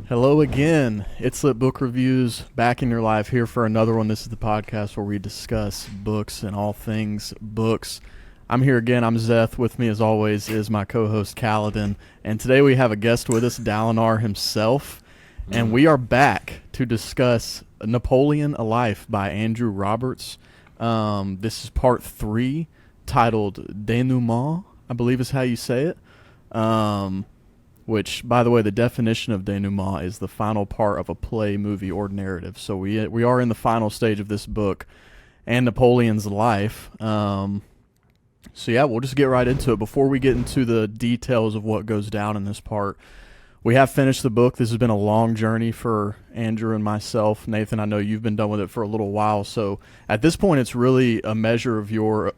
Hello again. It's Lit Book Reviews back in your life here for another one. This is the podcast where we discuss books and all things books. I'm here again. I'm Zeth. With me, as always, is my co-host Kaladin. And today we have a guest with us, Dalinar himself. And we are back to discuss Napoleon: A Life by Andrew Roberts. This is part 3, titled Denouement, I believe is how you say it. Which, by the way, the definition of denouement is the final part of a play, movie, or narrative. So we are in the final stage of this book and Napoleon's life. So yeah, we'll just get right into it. Before we get into the details of what goes down in this part, we have finished the book. This has been a long journey for Andrew and myself. Nathan, I know you've been done with it for a little while. So at this point, it's really a measure of your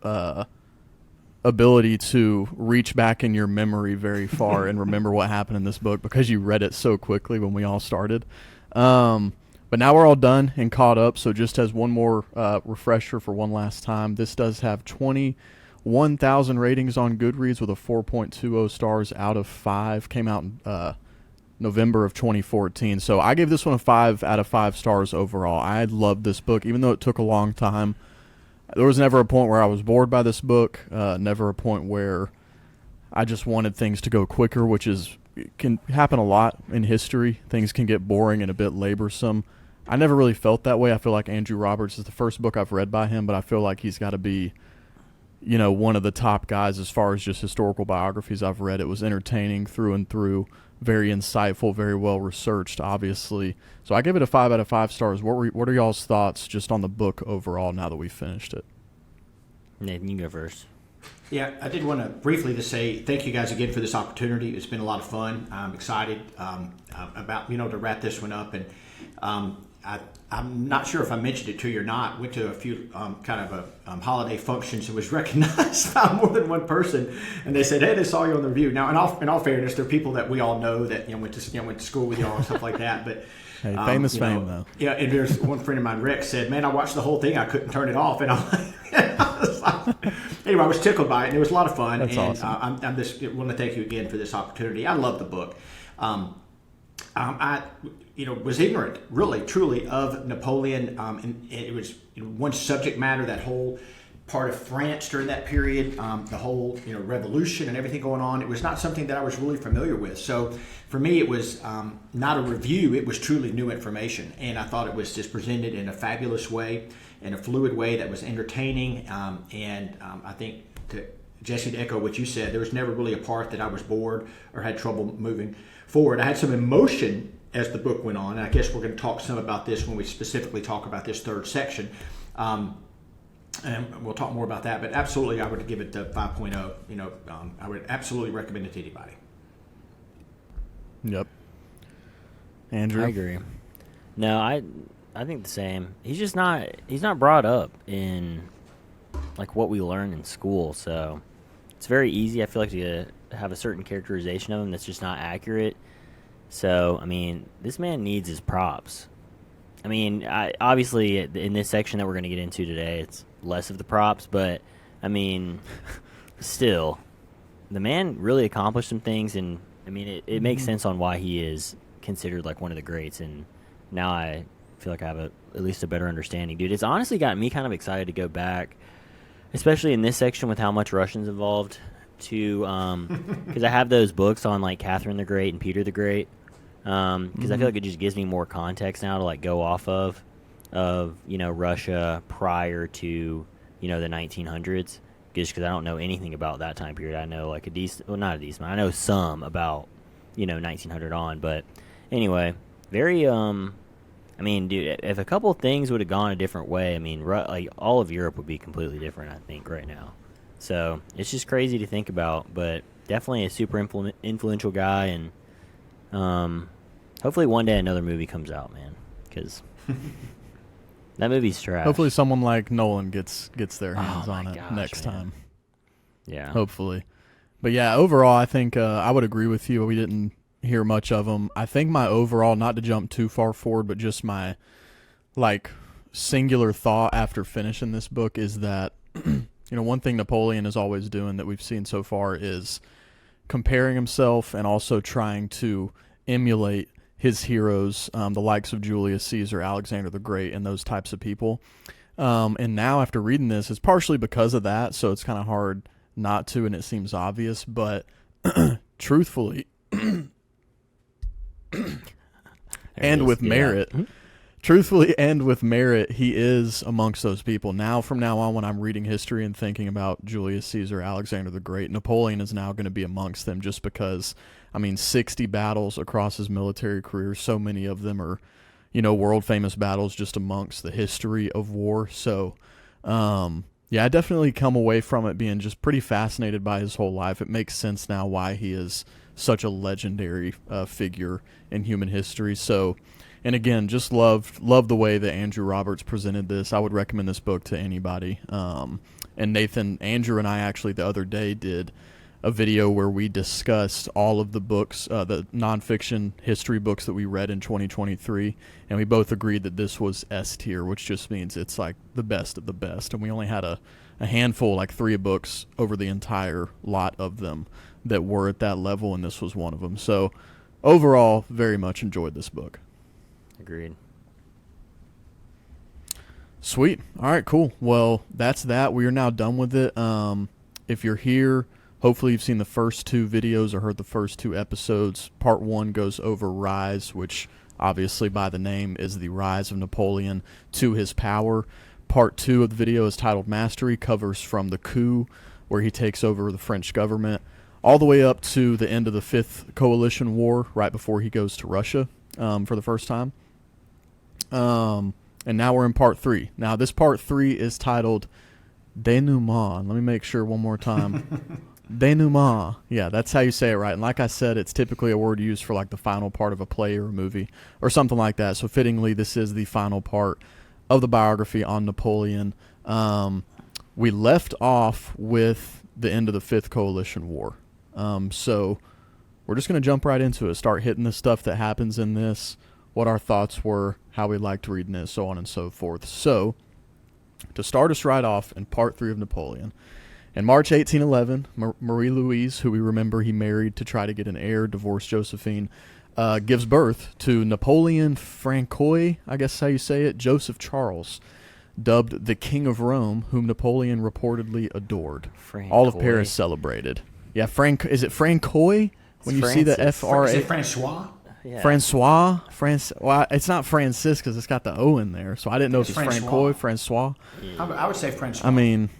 ability to reach back in your memory very far and remember what happened in this book because you read it so quickly when we all started. But now we're all done and caught up, so just as one more refresher for one last time, this does have 21,000 ratings on Goodreads with a 4.20 stars out of 5. Came out in November of 2014. So I gave this one a 5 out of 5 stars overall. I loved this book, even though it took a long time. There was never a point where I was bored by this book, never a point where I just wanted things to go quicker, which can happen a lot in history. Things can get boring and a bit laborsome. I never really felt that way. I feel like Andrew Roberts is the first book I've read by him, but I feel like he's got to be, one of the top guys as far as just historical biographies I've read. It was entertaining through and through, very insightful, very well researched, obviously. So I give it a 5 out of 5 stars. What are y'all's thoughts just on the book overall now that we've finished it? Nathan, you go first. Yeah, I did want to briefly just say thank you guys again for this opportunity. It's been a lot of fun. I'm excited about to wrap this one up, and I'm not sure if I mentioned it to you or not. Went to a few holiday functions and was recognized by more than one person, and they said, "Hey, they saw you on the review." Now, in all fairness, there are people that we all know that went to school with y'all and stuff like that, but. Hey, famous fame, though. Yeah, and there's one friend of mine, Rick, said, "Man, I watched the whole thing. I couldn't turn it off." And anyway, I was tickled by it, and it was a lot of fun. That's and awesome. I'm just want to thank you again for this opportunity. I love the book. I was ignorant, really, truly, of Napoleon. And it was one subject matter, that whole part of France during that period, the whole revolution and everything going on. It was not something that I was really familiar with. So for me, it was not a review. It was truly new information, and I thought it was just presented in a fabulous way, in a fluid way that was entertaining. I think Jesse, to echo what you said, there was never really a part that I was bored or had trouble moving forward. I had some emotion as the book went on, and I guess we're going to talk some about this when we specifically talk about this third section. And we'll talk more about that, but absolutely I would give it the 5.0. I would absolutely recommend it to anybody. Yep. Andrew? I agree. No, I think the same. He's not brought up in like what we learn in school, so it's very easy, I feel like, to have a certain characterization of him that's just not accurate. So, I mean, this man needs his props. I mean, obviously, in this section that we're going to get into today, it's less of the props, but, I mean, still, the man really accomplished some things, and, I mean, it makes sense on why he is considered, like, one of the greats, and now I feel like I have at least a better understanding. Dude, it's honestly gotten me kind of excited to go back, especially in this section with how much Russian's involved, to, because I have those books on, like, Catherine the Great and Peter the Great, because I feel like it just gives me more context now to like go off of Russia prior to the 1900s, just because I don't know anything about that time period. I know like I know some about 1900 on, but anyway, very I mean, dude, if a couple of things would have gone a different way, I mean, like all of Europe would be completely different, I think, right now. So it's just crazy to think about, but definitely a super influential guy, and hopefully one day another movie comes out, man, because that movie's trash. Hopefully someone like Nolan gets their hands on it next time. Yeah. Hopefully. But yeah, overall, I think I would agree with you. We didn't hear much of him. I think my overall, not to jump too far forward, but just my like singular thought after finishing this book is that one thing Napoleon is always doing that we've seen so far is comparing himself and also trying to emulate his heroes, the likes of Julius Caesar, Alexander the Great, and those types of people. And now after reading this, it's partially because of that, so it's kind of hard not to, and it seems obvious, but truthfully, and with merit, truthfully and with merit, he is amongst those people. Now, from now on, when I'm reading history and thinking about Julius Caesar, Alexander the Great, Napoleon is now going to be amongst them just because, 60 battles across his military career, so many of them are, world famous battles just amongst the history of war. So, I definitely come away from it being just pretty fascinated by his whole life. It makes sense now why he is such a legendary figure in human history. So, and again, just love the way that Andrew Roberts presented this. I would recommend this book to anybody. And Andrew and I actually the other day did a video where we discussed all of the books, the nonfiction history books that we read in 2023, and we both agreed that this was S tier, which just means it's like the best of the best. And we only had a handful, like 3 books over the entire lot of them that were at that level, and this was one of them. So overall, very much enjoyed this book. Agreed. Sweet. All right, cool. Well, that's that. We are now done with it. If you're here, hopefully you've seen the first 2 videos or heard the first 2 episodes. Part 1 goes over Rise, which obviously by the name is the rise of Napoleon to his power. Part 2 of the video is titled Mastery, covers from the coup where he takes over the French government all the way up to the end of the 5th Coalition War, right before he goes to Russia for the first time. And now we're in part 3. Now this part 3 is titled Denouement. Let me make sure one more time. Denouement. Yeah, that's how you say it right. And like I said, it's typically a word used for like the final part of a play or a movie or something like that. So fittingly, this is the final part of the biography on Napoleon. We left off with the end of the 5th Coalition War. So we're just going to jump right into it, start hitting the stuff that happens in this, what our thoughts were, how we liked reading it, so on and so forth. So, to start us right off in part 3 of Napoleon, in March 1811, Marie-Louise, who we remember he married to try to get an heir, divorced Josephine, gives birth to Napoleon Francois, I guess is how you say it, Joseph Charles, dubbed the King of Rome, whom Napoleon reportedly adored. Francois. All of Paris celebrated. Yeah, is it Francois? When you see the F-R-A... Is it Francois? Yeah. Francois? Well, it's not Francis because it's got the O in there, so I didn't know if it's Francois. Francois. Yeah. I would say Francois. I mean,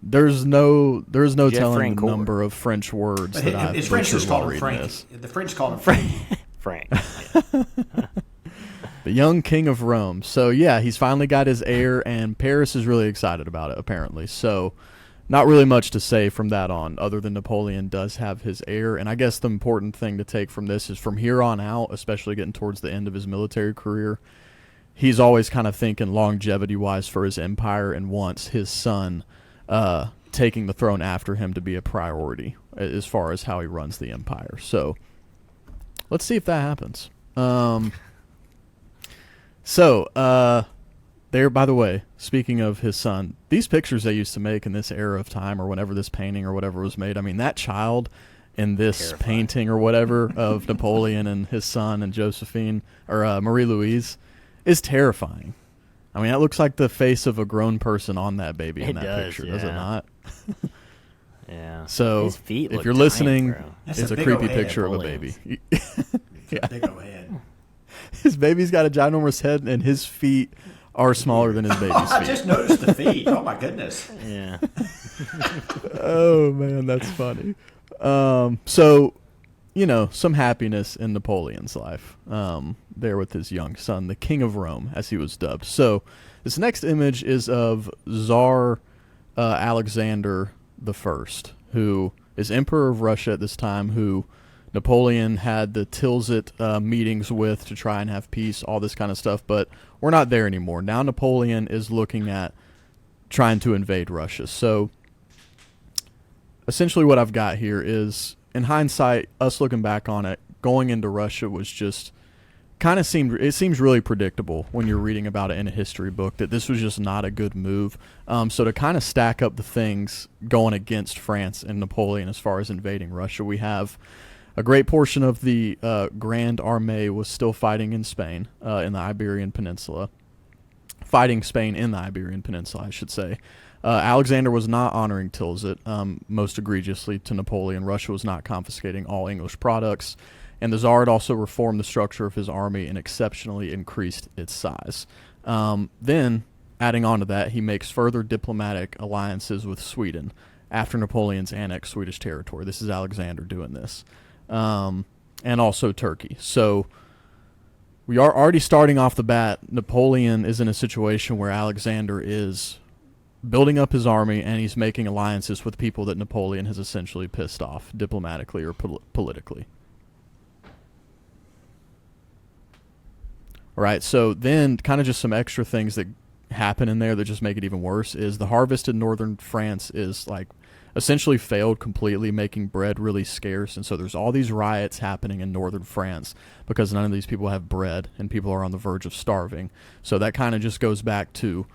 there's no telling Francois. the number of French words but that I've it's French just called him Frank. This. The French called him Frank. Frank. The young King of Rome. So, yeah, he's finally got his heir, and Paris is really excited about it, apparently. So, not really much to say from that on, other than Napoleon does have his heir. And I guess the important thing to take from this is from here on out, especially getting towards the end of his military career, he's always kind of thinking longevity-wise for his empire and wants his son taking the throne after him to be a priority as far as how he runs the empire. So, let's see if that happens. There, by the way, speaking of his son, these pictures they used to make in this era of time or whenever this painting or whatever was made, I mean, that child in this painting or whatever of Napoleon and his son and Josephine, or Marie-Louise, is terrifying. I mean, that looks like the face of a grown person on that baby in that picture, does it not? Yeah. So, his feet if look you're tiny, listening, bro. it's a creepy picture of a baby. Yeah. Big old head. His baby's got a ginormous head, and his feet are smaller than his baby's feet. I just noticed the feet. Oh, my goodness. Yeah. Oh, man, that's funny. So, some happiness in Napoleon's life there with his young son, the King of Rome, as he was dubbed. So, this next image is of Tsar Alexander I, who is Emperor of Russia at this time, who Napoleon had the Tilsit meetings with to try and have peace, all this kind of stuff, but we're not there anymore. Now Napoleon is looking at trying to invade Russia. So essentially what I've got here is, in hindsight, us looking back on it, going into Russia was just seems really predictable when you're reading about it in a history book that this was just not a good move. So to kind of stack up the things going against France and Napoleon as far as invading Russia, we have a great portion of the Grand Armée was still fighting in Spain, in the Iberian Peninsula. Fighting Spain in the Iberian Peninsula, I should say. Alexander was not honoring Tilsit, most egregiously to Napoleon. Russia was not confiscating all English products, and the Tsar had also reformed the structure of his army and exceptionally increased its size. Then, adding on to that, he makes further diplomatic alliances with Sweden after Napoleon's annexed Swedish territory. This is Alexander doing this. And also Turkey. So we are already starting off the bat. Napoleon is in a situation where Alexander is building up his army, and he's making alliances with people that Napoleon has essentially pissed off diplomatically or politically. All right, so then kind of just some extra things that happen in there that just make it even worse is the harvest in northern France is like essentially failed completely, making bread really scarce. And so there's all these riots happening in northern France because none of these people have bread and people are on the verge of starving. So that kind of just goes back to,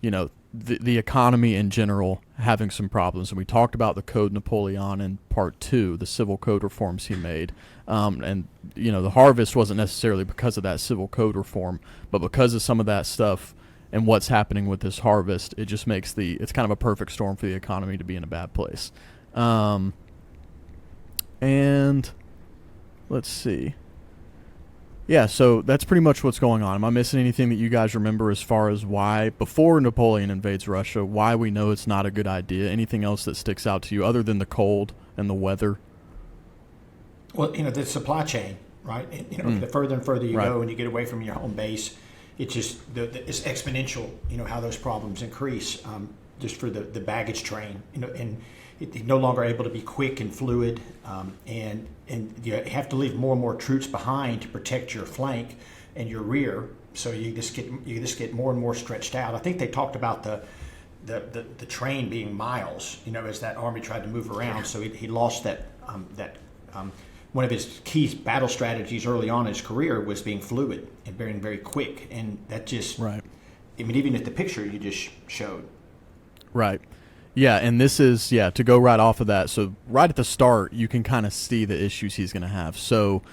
you know, the economy in general having some problems. And we talked about the Code Napoleon in part 2, the civil code reforms he made. And, you know, the harvest wasn't necessarily because of that civil code reform, but because of some of that stuff and what's happening with this harvest, it just makes it's kind of a perfect storm for the economy to be in a bad place. And let's see. Yeah, so that's pretty much what's going on. Am I missing anything that you guys remember as far as why, before Napoleon invades Russia, why we know it's not a good idea? Anything else that sticks out to you other than the cold and the weather? Well, you know, the supply chain, right? You know, the further and further you Right. go and you get away from your home base, it's just it's exponential. You know how those problems increase just for the baggage train. You know, and it's no longer able to be quick and fluid, and you have to leave more and more troops behind to protect your flank and your rear. So you just get more and more stretched out. I think they talked about the train being miles. You know, as that army tried to move around, so he lost that one of his key battle strategies early on in his career was being fluid and being very quick, and that just right. I mean, even at the picture you just showed. Right. Yeah, and this is, to go right off of that. So right at the start, you can kind of see the issues he's going to have. So,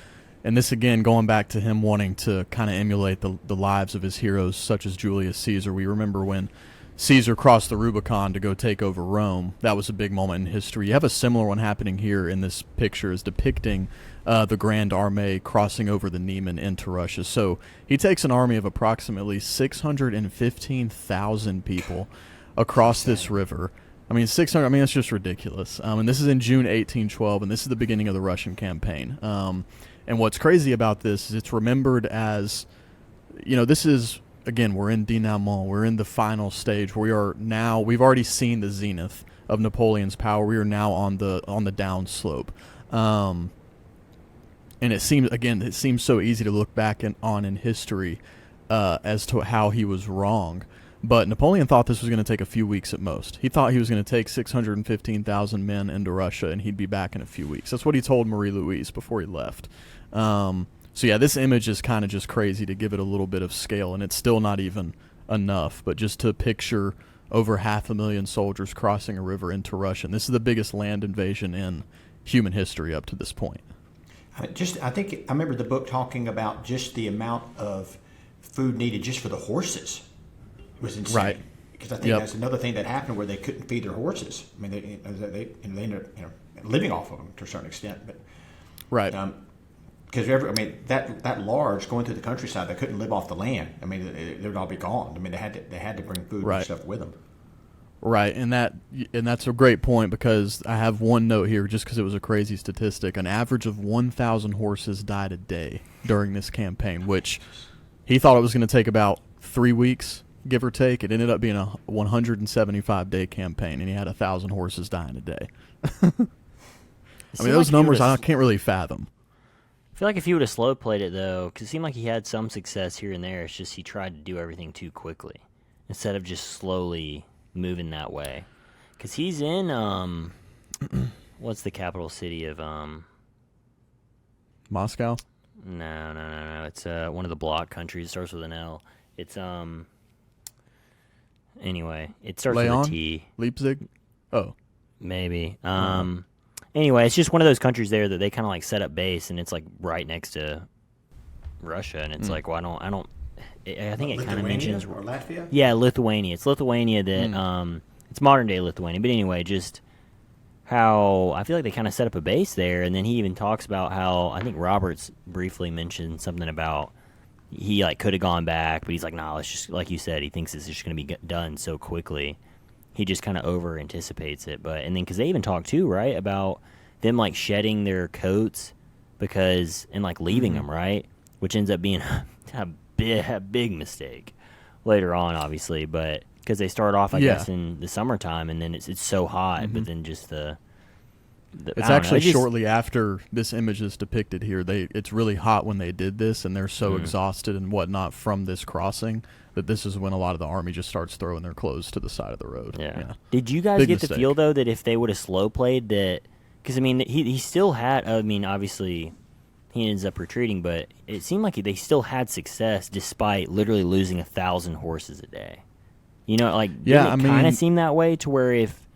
and this again, going back to him wanting to kind of emulate the lives of his heroes, such as Julius Caesar. We remember when Caesar crossed the Rubicon to go take over Rome. That was a big moment in history. You have a similar one happening here in this picture, is depicting the Grand Armée crossing over the Niemen into Russia. So he takes an army of approximately 615,000 people across this river. I mean, 600. I mean, that's just ridiculous. And this is in June 1812, and this is the beginning of the Russian campaign. And what's crazy about this is it's remembered as, you know, this is, again, we're in Denouement. We're in the final stage. We are now. We've already seen the zenith of Napoleon's power. We are now on the downslope. And it seems so easy to look back on in history as to how he was wrong. But Napoleon thought this was going to take a few weeks at most. He thought he was going to take 615,000 men into Russia, and he'd be back in a few weeks. That's what he told Marie-Louise before he left. So yeah, this image is kind of just crazy to give it a little bit of scale, and it's still not even enough. But just to picture over 500,000 soldiers crossing a river into Russia, and this is the biggest land invasion in human history up to this point. I think I remember the book talking about just the amount of food needed just for the horses. Was insane. Right. Because I think that's another thing that happened where they couldn't feed their horses. I mean, they ended up living off of them to a certain extent, but right. Because that large going through the countryside, they couldn't live off the land. I mean, they would all be gone. I mean, they had to bring food and stuff with them. Right, and that's a great point, because I have one note here just because it was a crazy statistic. An average of 1,000 horses died a day during this campaign, which he thought it was going to take about 3 weeks. Give or take. It ended up being a 175-day campaign, and he had 1,000 horses dying a day. I mean, those numbers I can't really fathom. I feel like if he would have slow played it, though, because it seemed like he had some success here and there, it's just he tried to do everything too quickly instead of just slowly moving that way. Because he's in, what's the capital city of, Moscow? No. It's one of the bloc countries. It starts with an L. It's, anyway, it starts with a T. Leipzig? Oh. Maybe. Anyway, it's just one of those countries there that they kind of like set up base, and it's like right next to Russia, and it's like, well, I think it kind of mentions or Latvia. Yeah, Lithuania. It's Lithuania that it's modern day Lithuania. But anyway, just how I feel like they kind of set up a base there, and then he even talks about how I think Roberts briefly mentioned something about he like could have gone back, but he's like, nah, let's just, like you said, he thinks it's just going to be done so quickly. He just kind of over anticipates it. But and then because they even talk too, right, about them like shedding their coats because and like leaving them, right, which ends up being a big mistake later on, obviously, but because they start off, I guess, in the summertime, and then it's so hot, but then just the it's actually shortly after this image is depicted here. It's really hot when they did this, and they're so exhausted and whatnot from this crossing that this is when a lot of the army just starts throwing their clothes to the side of the road. Yeah. Did you guys get the feel though that if they would have slow played that? Because I mean, he still had. I mean, obviously, he ends up retreating, but it seemed like they still had success despite literally losing 1,000 horses a day. You know, like didn't it kind of seem that way to where if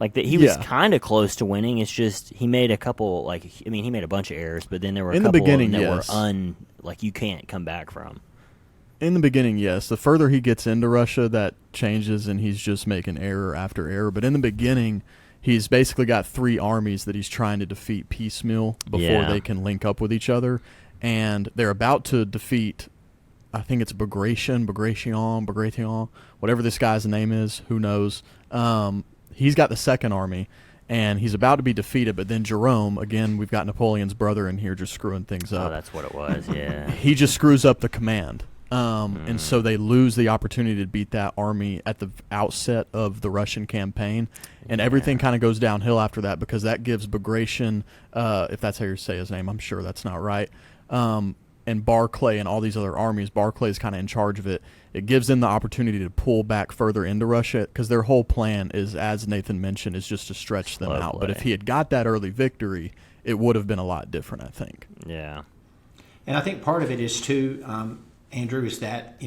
like that he was kind of close to winning. It's just he made a couple he made a bunch of errors, but then there were a couple that were like you can't come back from. In the beginning, yes. The further he gets into Russia, that changes, and he's just making error after error. But in the beginning, he's basically got 3 armies that he's trying to defeat piecemeal before they can link up with each other. And they're about to defeat, I think it's Bagration, whatever this guy's name is, who knows. He's got the second army, and he's about to be defeated. But then Jerome, again, we've got Napoleon's brother in here just screwing things up. Oh, that's what it was, yeah. He just screws up the command. And so they lose the opportunity to beat that army at the outset of the Russian campaign, and everything kind of goes downhill after that because that gives Bagration, if that's how you say his name, I'm sure that's not right, and Barclay and all these other armies, Barclay is kind of in charge of it. It gives them the opportunity to pull back further into Russia because their whole plan is, as Nathan mentioned, is just to stretch them out. But if he had got that early victory, it would have been a lot different, I think. Yeah. And I think part of it is, too, Andrew, is that,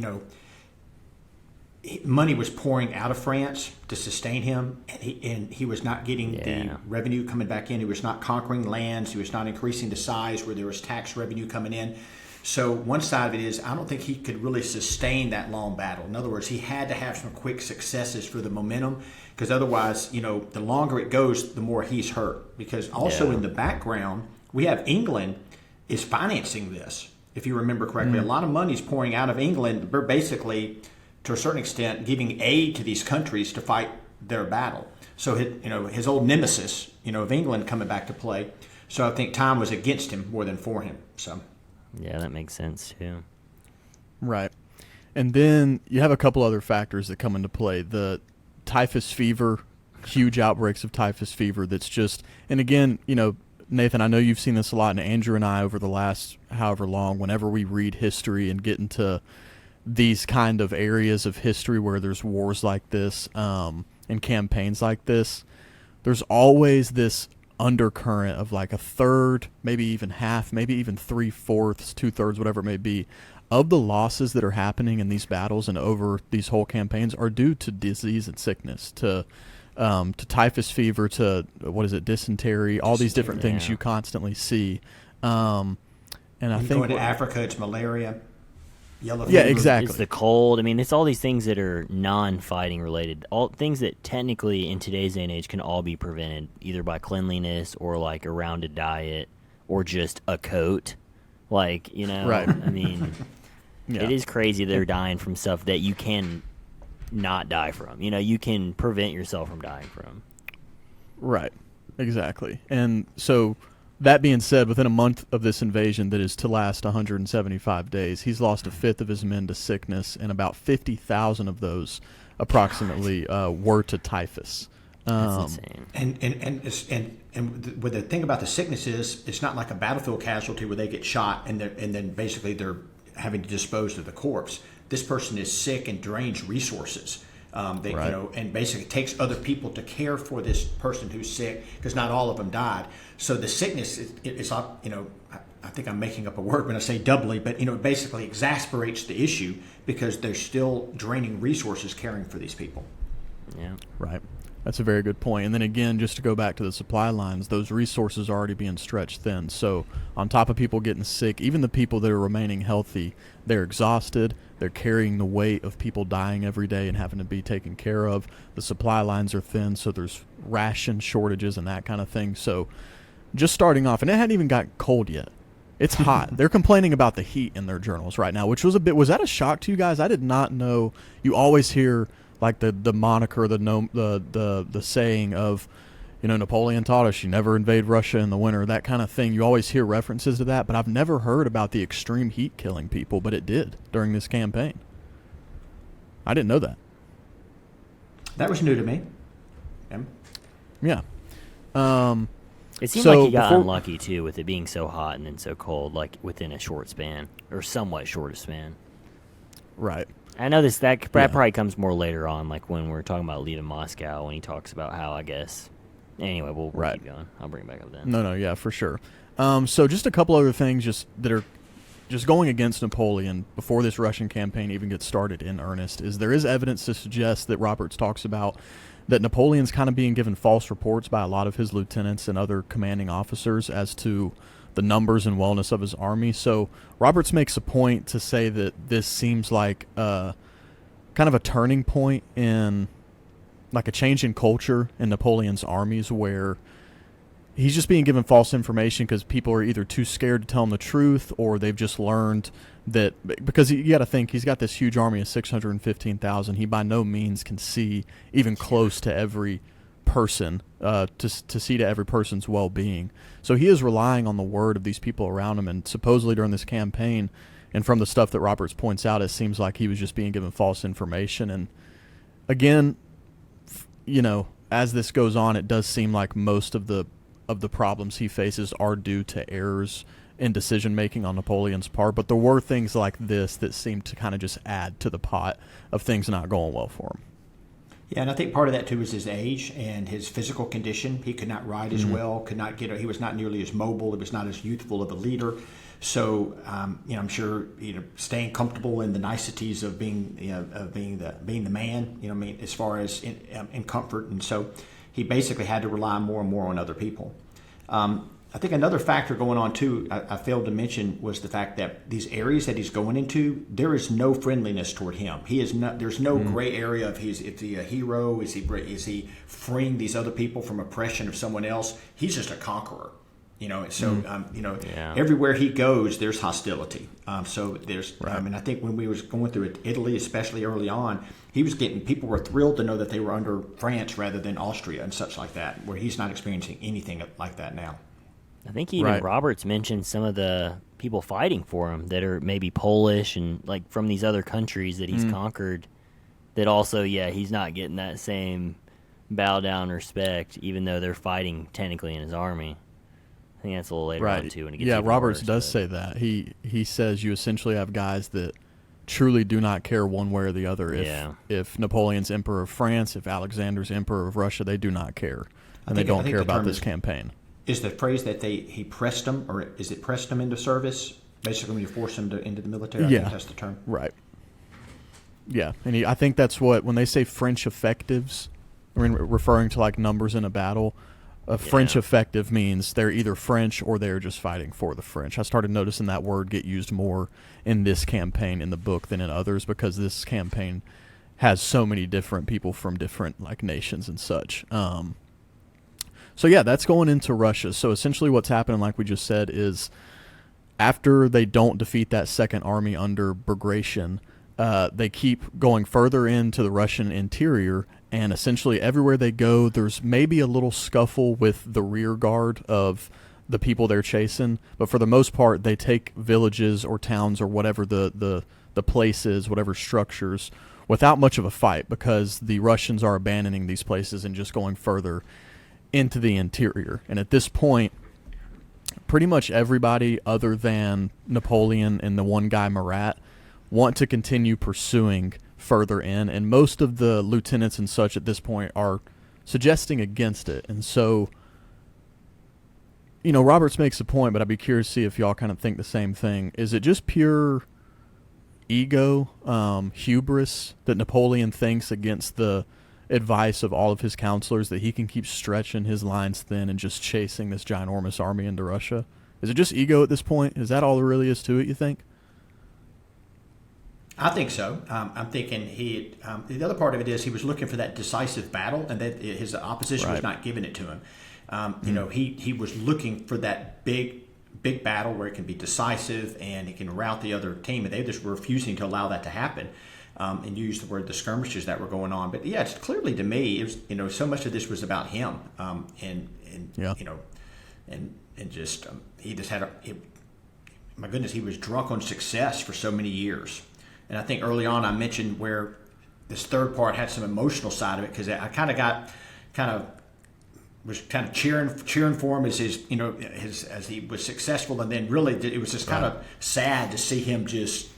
money was pouring out of France to sustain him, and he was not getting the revenue coming back in. He was not conquering lands. He was not increasing the size where there was tax revenue coming in. So one side of it is I don't think he could really sustain that long battle. In other words, he had to have some quick successes for the momentum because otherwise, the longer it goes, the more he's hurt. Because also in the background, we have England is financing this. If you remember correctly, a lot of money is pouring out of England. They're basically, to a certain extent, giving aid to these countries to fight their battle. So his old nemesis, of England coming back to play. So I think time was against him more than for him. So yeah, that makes sense too. Right, and then you have a couple other factors that come into play. The typhus fever, huge outbreaks of typhus fever. That's just, and again, Nathan, I know you've seen this a lot, and Andrew and I over the last however long, whenever we read history and get into these kind of areas of history where there's wars like this and campaigns like this, there's always this undercurrent of like a third, maybe even half, maybe even 3/4, 2/3, whatever it may be, of the losses that are happening in these battles and over these whole campaigns are due to disease and sickness, to typhus fever, to dysentery, all these different things you constantly see. And I think going to Africa, it's malaria, yellow fever. Yeah, exactly. It's the cold. I mean, it's all these things that are non-fighting related. All things that technically in today's day and age can all be prevented either by cleanliness or like a rounded diet or just a coat. Like, Right. I mean, it is crazy they're dying from stuff that you can not die from. You can prevent yourself from dying from. Right, exactly. And so that being said, within a month of this invasion that is to last 175 days, he's lost 1/5 of his men to sickness, and about 50,000 of those approximately were to typhus. That's insane. And the thing about the sickness is, it's not like a battlefield casualty where they get shot and then basically they're having to dispose of the corpse. This person is sick and drains resources. And basically takes other people to care for this person who's sick because not all of them died. So the sickness is I think I'm making up a word when I say doubly, but it basically exasperates the issue because they're still draining resources caring for these people. Yeah. Right. That's a very good point. And then again, just to go back to the supply lines, those resources are already being stretched thin. So on top of people getting sick, even the people that are remaining healthy, they're exhausted. They're carrying the weight of people dying every day and having to be taken care of. The supply lines are thin, so there's ration shortages and that kind of thing. So just starting off, and it hadn't even got cold yet. It's hot. They're complaining about the heat in their journals right now, which was was that a shock to you guys? I did not know. You always hear like the moniker, the saying of, Napoleon taught us you never invade Russia in the winter, that kind of thing. You always hear references to that, but I've never heard about the extreme heat killing people, but it did during this campaign. I didn't know that. That was new to me. Yeah. It seemed like he got unlucky, too, with it being so hot and then so cold, like within a short span, or somewhat short a span. Right. I know that probably comes more later on, like when we're talking about leaving Moscow, when he talks about how, I guess. Anyway, we'll keep going. I'll bring it back up then. No, yeah, for sure. So just a couple other things that are just going against Napoleon before this Russian campaign even gets started in earnest is there is evidence to suggest that Roberts talks about that Napoleon's kind of being given false reports by a lot of his lieutenants and other commanding officers as to the numbers and wellness of his army. So Roberts makes a point to say that this seems like kind of a turning point in like a change in culture in Napoleon's armies where he's just being given false information because people are either too scared to tell him the truth or they've just learned that because you got to think he's got this huge army of 615,000. He by no means can see even close to every person to see to every person's well-being. So he is relying on the word of these people around him, and supposedly during this campaign and from the stuff that Roberts points out, it seems like he was just being given false information. And again, as this goes on, it does seem like most of the problems he faces are due to errors in decision making on Napoleon's part, but there were things like this that seemed to kind of just add to the pot of things not going well for him. Yeah, and I think part of that too is his age and his physical condition. He could not ride as well, he was not nearly as mobile, he was not as youthful of a leader. So, I'm sure, staying comfortable in the niceties of being the man, as far as in comfort. And so he basically had to rely more and more on other people. I think another factor going on too, I failed to mention, was the fact that these areas that he's going into, there is no friendliness toward him. He is not. There's no gray area of is he a hero? Is he freeing these other people from oppression of someone else? He's just a conqueror. Everywhere he goes, there's hostility. So there's. Right. I think when we was going through Italy, especially early on, people were thrilled to know that they were under France rather than Austria and such like that, where he's not experiencing anything like that now. I think even Roberts mentioned some of the people fighting for him that are maybe Polish and like from these other countries that he's conquered, that also, he's not getting that same bow down respect, even though they're fighting technically in his army. I think that's a little later on too. When it gets Roberts worse, does say that. He says you essentially have guys that truly do not care one way or the other. If Napoleon's emperor of France, if Alexander's emperor of Russia, they do not care, and they don't care about this campaign. Is the phrase that he pressed them, or is it pressed them into service? Basically, when you force them into the military, I think that's the term. Right. Yeah, and I think that's when they say French effectives, referring to like numbers in a battle, French effective means they're either French or they're just fighting for the French. I started noticing that word get used more in this campaign in the book than in others because this campaign has so many different people from different like nations and such. So that's going into Russia. So essentially what's happening, like we just said, is after they don't defeat that second army under Bagration, they keep going further into the Russian interior, and essentially everywhere they go, there's maybe a little scuffle with the rear guard of the people they're chasing, but for the most part, they take villages or towns or whatever the place is, whatever structures, without much of a fight because the Russians are abandoning these places and just going further into the interior. And at this point, pretty much everybody other than Napoleon and the one guy Murat want to continue pursuing further in, and most of the lieutenants and such at this point are suggesting against it. And so Roberts makes a point, but I'd be curious to see if y'all kind of think the same thing. Is it just pure ego, hubris that Napoleon thinks against the advice of all of his counselors that he can keep stretching his lines thin and just chasing this ginormous army into Russia? Is it just ego at this point? Is that all there really is to it, you think? I think so. I'm thinking the other part of it is he was looking for that decisive battle, and that his opposition was not giving it to him. You know, he was looking for that big battle where it can be decisive and he can rout the other team, and they just were refusing to allow that to happen. And use the word the skirmishes that were going on. But yeah, it's clearly to me, it was, so much of this was about him, he just had my goodness, he was drunk on success for so many years. And I think early on I mentioned where this third part had some emotional side of it, because I was cheering for him as as he was successful, and then really it was just kind of sad to see him just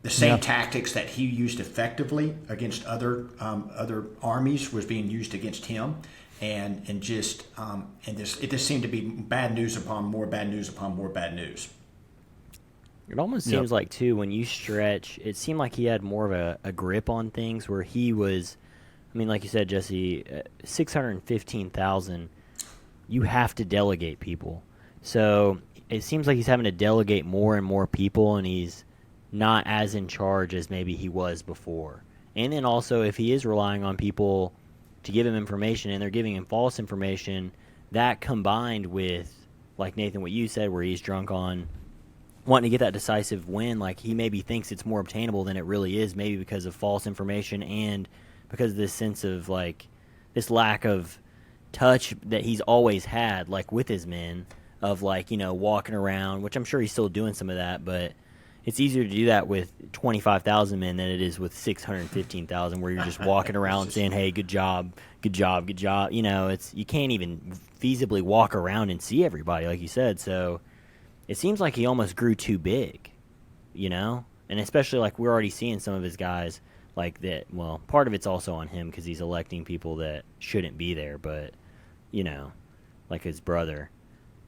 the same tactics that he used effectively against other armies was being used against him, and it just seemed to be bad news upon more bad news upon more bad news. It almost seems like, too, when you stretch, it seemed like he had more of a grip on things, where he was, I mean, like you said, Jesse, 615,000, you have to delegate people. So it seems like he's having to delegate more and more people, and he's not as in charge as maybe he was before. And then also, if he is relying on people to give him information and they're giving him false information, that combined with, like Nathan, what you said, where he's drunk on wanting to get that decisive win, like he maybe thinks it's more obtainable than it really is, maybe because of false information and because of this sense of, like, this lack of touch that he's always had, like, with his men, of, like, walking around, which I'm sure he's still doing some of that, but it's easier to do that with 25,000 men than it is with 615,000, where you're just walking around saying, hey, good job, good job, good job. You can't even feasibly walk around and see everybody, like you said. So it seems like he almost grew too big, and especially, like, we're already seeing some of his guys like that. Well, part of it's also on him because he's electing people that shouldn't be there, but, like his brother.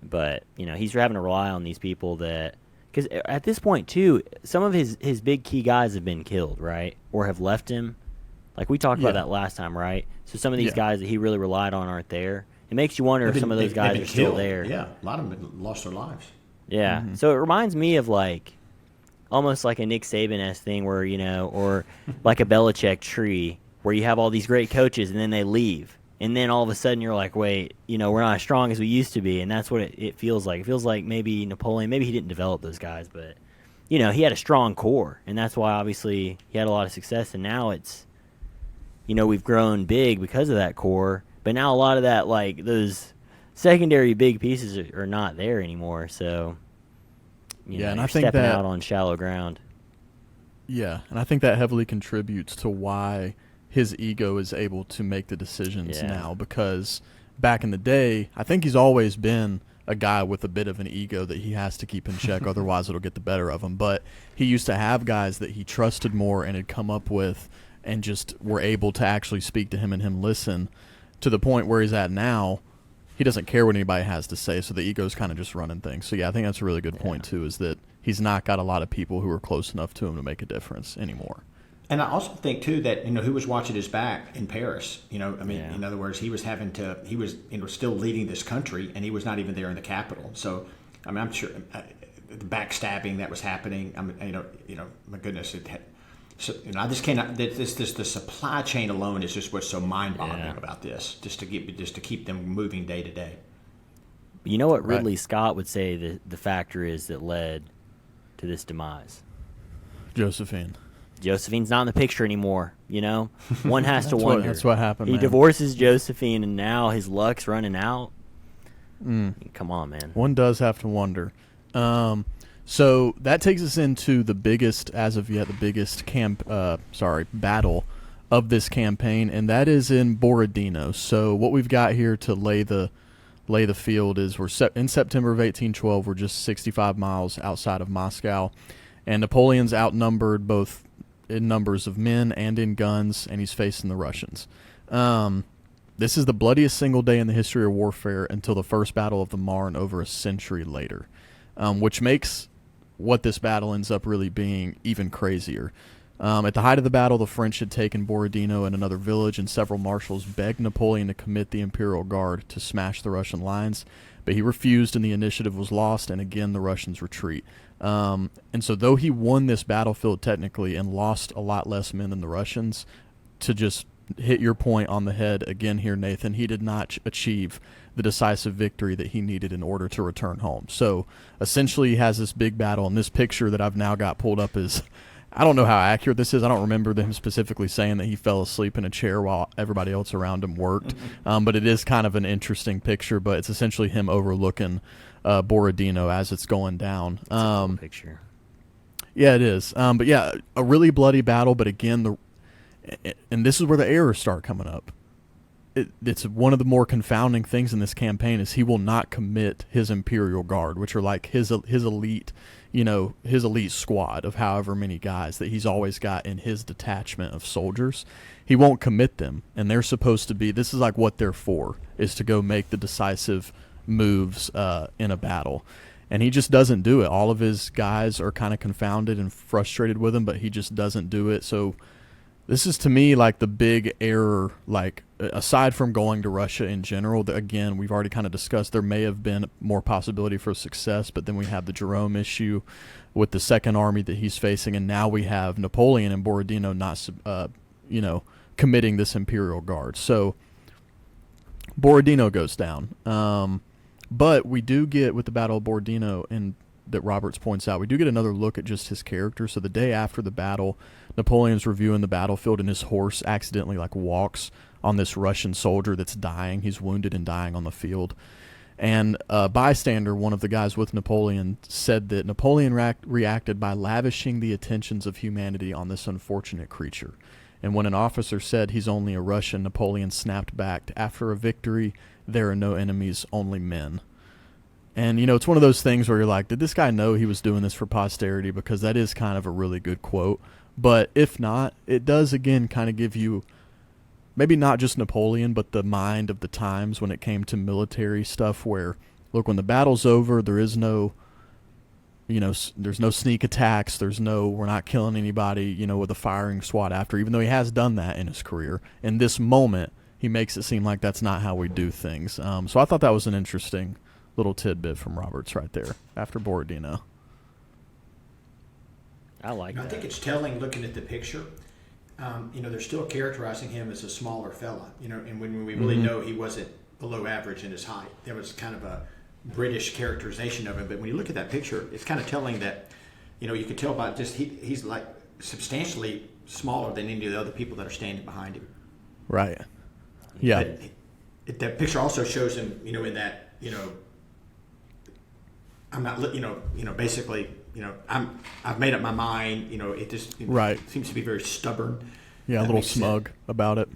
But, he's having to rely on these people that, because at this point, too, some of his big key guys have been killed, right? Or have left him. Like, we talked about that last time, right? So some of these guys that he really relied on aren't there. It makes you wonder if some of those guys are still there. Yeah, a lot of them lost their lives. Yeah. Mm-hmm. So it reminds me of, like, almost like a Nick Saban-esque thing where, or like a Belichick tree where you have all these great coaches and then they leave. And then all of a sudden you're like, wait, we're not as strong as we used to be. And that's what it feels like. It feels like maybe Napoleon, maybe he didn't develop those guys, but, he had a strong core. And that's why, obviously, he had a lot of success. And now it's, we've grown big because of that core. But now a lot of that, like, those secondary big pieces are not there anymore. So, and I you're think stepping that, out on shallow ground. Yeah, and I think that heavily contributes to why his ego is able to make the decisions now, because back in the day, I think he's always been a guy with a bit of an ego that he has to keep in check, otherwise it'll get the better of him. But he used to have guys that he trusted more and had come up with and just were able to actually speak to him and him listen, to the point where he's at now. He doesn't care what anybody has to say, so the ego's kind of just running things. So, yeah, I think that's a really good point, too, is that he's not got a lot of people who are close enough to him to make a difference anymore. And I also think, too, that, who was watching his back in Paris? In other words, he was still leading this country, and he was not even there in the capital. So, I'm sure the backstabbing that was happening, my goodness, I just cannot, the supply chain alone is just what's so mind-boggling about this, just to keep them moving day to day. You know what Ridley Scott would say the factor is that led to this demise? Josephine. Josephine's not in the picture anymore, One has to wonder. That's what happened, He divorces Josephine, and now his luck's running out. Come on, man. One does have to wonder. So that takes us into the biggest, as of yet, battle of this campaign, and that is in Borodino. So what we've got here to lay the field is we're in September of 1812. We're just 65 miles outside of Moscow, and Napoleon's outnumbered both in numbers of men and in guns, and he's facing the Russians. This is the bloodiest single day in the history of warfare until the First Battle of the Marne over a century later, which makes what this battle ends up really being even crazier. At the height of the battle, the French had taken Borodino and another village, and several marshals begged Napoleon to commit the Imperial Guard to smash the Russian lines, but he refused, and the initiative was lost, and again the Russians retreat. And so though he won this battlefield technically and lost a lot less men than the Russians, to just hit your point on the head again here, Nathan, he did not achieve the decisive victory that he needed in order to return home. So essentially he has this big battle, and this picture that I've now got pulled up is, I don't know how accurate this is. I don't remember him specifically saying that he fell asleep in a chair while everybody else around him worked. But it is kind of an interesting picture, but it's essentially him overlooking Borodino as it's going down. It's a cool picture. Yeah, it is. But yeah, a really bloody battle, but again, and this is where the errors start coming up. It's one of the more confounding things in this campaign is he will not commit his Imperial Guard, which are like his elite, his elite squad of however many guys that he's always got in his detachment of soldiers. He won't commit them, and they're supposed to be, this is like what they're for, is to go make the decisive moves in a battle. And he just doesn't do it. All of his guys are kind of confounded and frustrated with him, but he just doesn't do it. So this is, to me, like the big error, like aside from going to Russia in general, again, we've already kind of discussed there may have been more possibility for success, but then we have the Jerome issue with the second army that he's facing, and now we have Napoleon and Borodino not, committing this Imperial Guard. So Borodino goes down. But we do get, with the Battle of Borodino, and that Roberts points out, we do get another look at just his character. So the day after the battle, Napoleon's reviewing the battlefield, and his horse accidentally walks on this Russian soldier that's dying. He's wounded and dying on the field. And a bystander, one of the guys with Napoleon, said that Napoleon reacted by lavishing the attentions of humanity on this unfortunate creature. And when an officer said he's only a Russian, Napoleon snapped back, after a victory, there are no enemies, only men. And, it's one of those things where you're like, did this guy know he was doing this for posterity? Because that is kind of a really good quote. But if not, it does, again, kind of give you maybe not just Napoleon, but the mind of the times when it came to military stuff where, look, when the battle's over, there is no, there's no sneak attacks. There's no, we're not killing anybody, with a firing squad after, even though he has done that in his career. In this moment, he makes it seem like that's not how we do things. So I thought that was an interesting little tidbit from Roberts right there after Borodino. I like that. I think it's telling looking at the picture. They're still characterizing him as a smaller fella, and when we really know he wasn't below average in his height. There was kind of a British characterization of him, but when you look at that picture, it's kind of telling that, you could tell by just he's like substantially smaller than any of the other people that are standing behind him. Right. Yeah. But that picture also shows him, in that, I'm not, basically, I've made up my mind. It just right. seems to be very stubborn. Yeah, a little smug about it.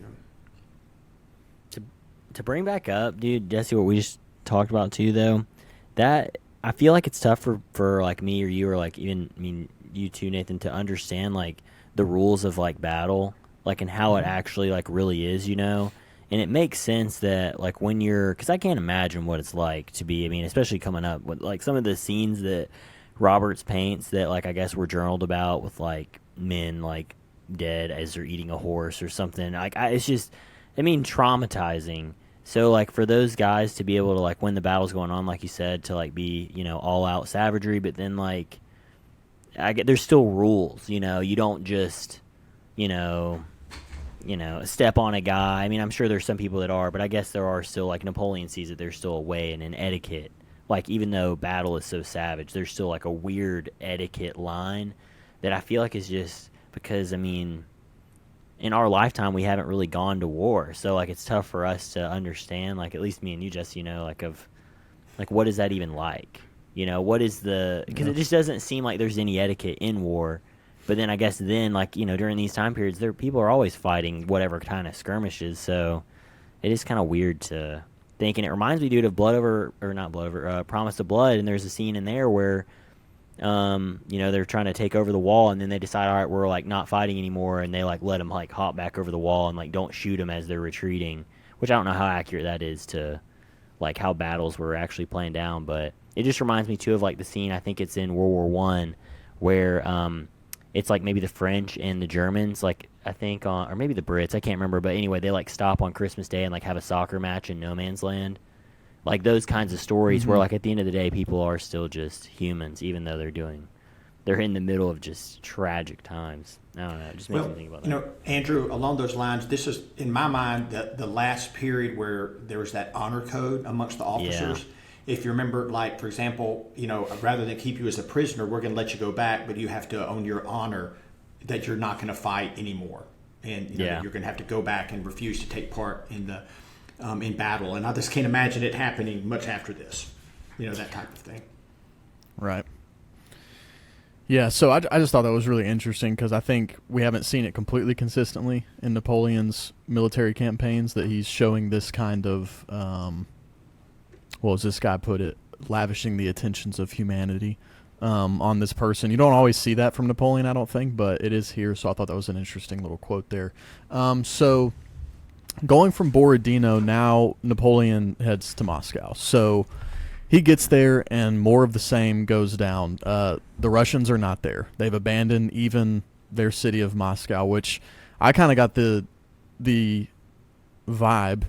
To bring back up, dude, Jesse, what we just talked about too, though, that I feel like it's tough for like me or you or like even you too, Nathan, to understand like the rules of like battle, like and how it actually like really is, And it makes sense that, like, when you're... Because I can't imagine what it's like to be... especially coming up with, like, some of the scenes that Roberts paints that, like, I guess were journaled about with, like, men, like, dead as they're eating a horse or something. Like, it's just... traumatizing. So, like, for those guys to be able to, like, when the battle's going on, like you said, to, like, be, all-out savagery, but then, like... there's still rules, You don't just, step on a guy. I'm sure there's some people that are, but I guess there are still, like Napoleon sees it, there's still a way and an etiquette. Like, even though battle is so savage, there's still, like, a weird etiquette line that I feel like is just because, in our lifetime, we haven't really gone to war. So, like, it's tough for us to understand, like, at least me and you, Jesse, what is that even like? What is the... Because it just doesn't seem like there's any etiquette in war. But then I guess during these time periods, people are always fighting whatever kind of skirmishes. So it is kind of weird to think. And it reminds me, dude, of Promise of Blood. And there's a scene in there where, they're trying to take over the wall. And then they decide, all right, we're, like, not fighting anymore. And they, like, let them, like, hop back over the wall and, like, don't shoot them as they're retreating. Which I don't know how accurate that is to, like, how battles were actually playing down. But it just reminds me, too, of, like, the scene, I think it's in World War I, where... it's like maybe the French and the Germans, like I think on, or maybe the Brits, I can't remember, but anyway, they like stop on Christmas Day and like have a soccer match in no man's land. Like those kinds of stories where like at the end of the day people are still just humans, even though they're in the middle of just tragic times. I don't know, it just makes me think about that. You know, Andrew, along those lines, this is in my mind the last period where there was that honor code amongst the officers. If you remember, like, for example, you know, rather than keep you as a prisoner, we're going to let you go back, but you have to own your honor that you're not going to fight anymore. And you know, that you're going to have to go back and refuse to take part in the in battle. And I just can't imagine it happening much after this, you know, that type of thing. Right. Yeah, so I just thought that was really interesting because I think we haven't seen it completely consistently in Napoleon's military campaigns, that he's showing this kind of well, as this guy put it, lavishing the attentions of humanity on this person. You don't always see that from Napoleon, I don't think, but it is here, so I thought that was an interesting little quote there. So going from Borodino, now Napoleon heads to Moscow. So he gets there, and more of the same goes down. The Russians are not there. They've abandoned even their city of Moscow, which I kind of got the vibe,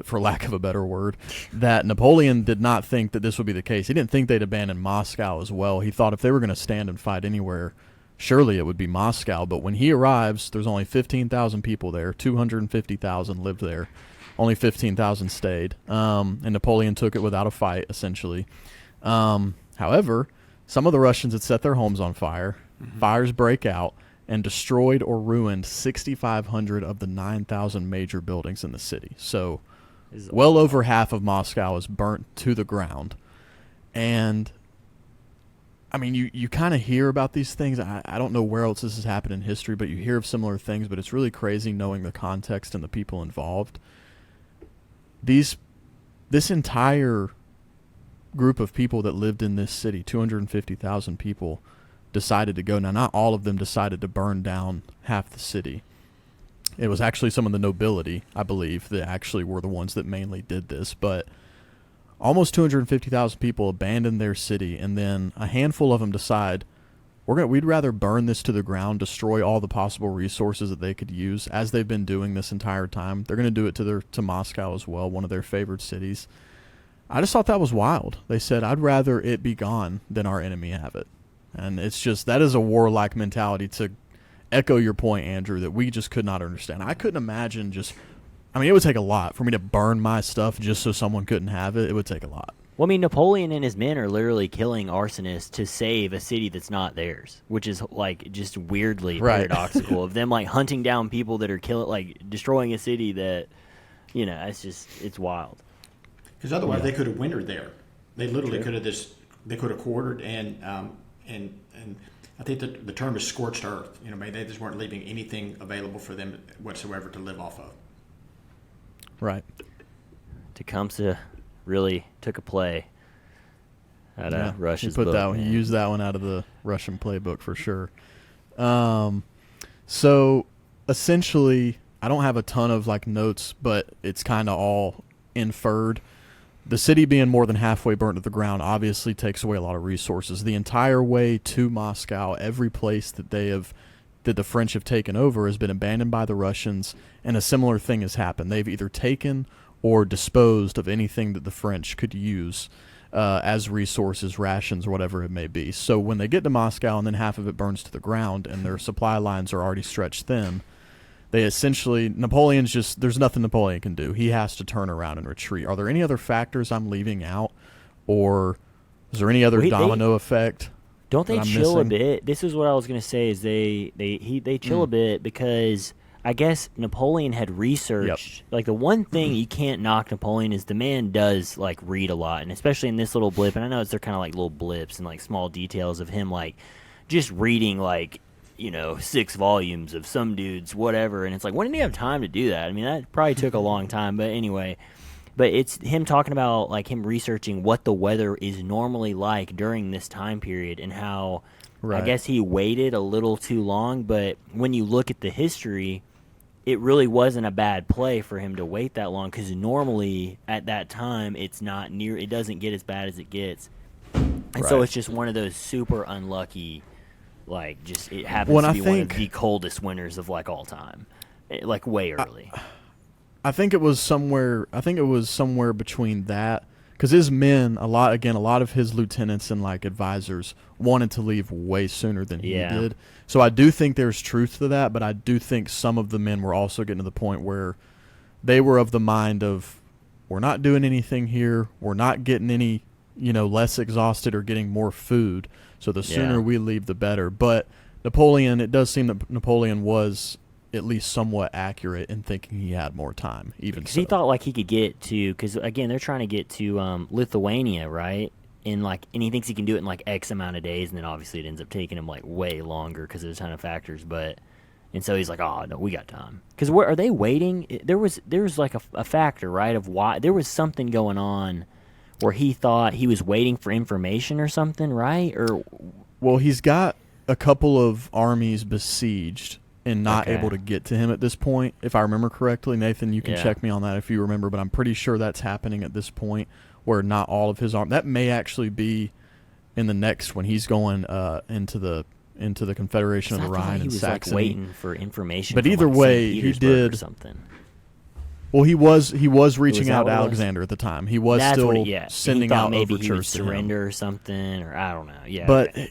for lack of a better word, that Napoleon did not think that this would be the case. He didn't think they'd abandon Moscow as well. He thought if they were going to stand and fight anywhere, surely it would be Moscow. But when he arrives, there's only 15,000 people there. 250,000 lived there. Only 15,000 stayed. And Napoleon took it without a fight, essentially. However, some of the Russians had set their homes on fire. Fires break out and destroyed or ruined 6,500 of the 9,000 major buildings in the city. So well over half of Moscow is burnt to the ground. And, I mean, you kind of hear about these things. I don't know where else this has happened in history, but you hear of similar things. But it's really crazy knowing the context and the people involved. This entire group of people that lived in this city, 250,000 people, decided to go. Now, not all of them decided to burn down half the city. It was actually some of the nobility, I believe, that actually were the ones that mainly did this. But almost 250,000 people abandoned their city, and then a handful of them decide, we'd rather burn this to the ground, destroy all the possible resources that they could use, as they've been doing this entire time. They're going to do it to Moscow as well, one of their favored cities. I just thought that was wild. They said, I'd rather it be gone than our enemy have it. And it's just, that is a warlike mentality, to echo your point, Andrew, that we just could not understand. I couldn't imagine it would take a lot for me to burn my stuff just so someone couldn't have it. It would take a lot. Well, I mean, Napoleon and his men are literally killing arsonists to save a city that's not theirs, which is like just weirdly paradoxical of them like hunting down people that are destroying a city that, you know, it's wild. Because otherwise they could have wintered there. They literally could have quartered and I think that the term is scorched earth. You know, maybe they just weren't leaving anything available for them whatsoever to live off of. Right. Tecumseh really took a play out of Russia's book. He used that one out of the Russian playbook for sure. So essentially, I don't have a ton of like notes, but it's kind of all inferred. The city being more than halfway burnt to the ground obviously takes away a lot of resources. The entire way to Moscow, every place that the French have taken over has been abandoned by the Russians, and a similar thing has happened. They've either taken or disposed of anything that the French could use as resources, rations, or whatever it may be. So when they get to Moscow and then half of it burns to the ground and their supply lines are already stretched thin, they essentially, there's nothing Napoleon can do. He has to turn around and retreat. Are there any other factors I'm leaving out, or is there any other domino effect? Don't they chill a bit? This is what I was going to say, is they chill a bit because I guess Napoleon had researched, like the one thing you can't knock Napoleon is the man does like read a lot, and especially in this little blip, and I know they're kind of like little blips and like small details of him like just reading like, you know, 6 volumes of some dude's whatever, and it's like, when did he have time to do that? I mean, that probably took a long time, but anyway. But it's him talking about, like, him researching what the weather is normally like during this time period and how, I guess he waited a little too long, but when you look at the history, it really wasn't a bad play for him to wait that long, because normally at that time it doesn't get as bad as it gets. And so it's just one of those super unlucky Like, just it happens Well, to and be I one of think- the coldest winters of like all time, like way early. I think it was somewhere. I think it was somewhere between that, because his men, a lot of his lieutenants and like advisors wanted to leave way sooner than he Yeah. did. So I do think there's truth to that, but I do think some of the men were also getting to the point where they were of the mind of, we're not doing anything here. We're not getting any, less exhausted or getting more food. So the sooner Yeah. we leave, the better. But Napoleon, it does seem that Napoleon was at least somewhat accurate in thinking he had more time, even Because so. he thought like he could get to, because again they're trying to get to Lithuania, right? And he thinks he can do it in like X amount of days, and then obviously it ends up taking him like way longer because there's a ton of factors. And so he's like, oh no, we got time. Because where are they waiting? There was like a factor, right? Of why there was something going on where he thought he was waiting for information or something, right? Or Well, he's got a couple of armies besieged and not Okay. able to get to him at this point, if I remember correctly. Nathan, you can Yeah. check me on that if you remember, but I'm pretty sure that's happening at this point, where not all of his army. That may actually be in the next when he's going into the Confederation of I the thought Rhine he and was Saxony. like waiting for information. But from, either like, way, St. he Petersburg or did- something. Well, he was reaching that out what to it was? Alexander at the time. He was That's still what he sending thought out maybe he would overtures to him. surrender or something, or I don't know. Yeah, But okay.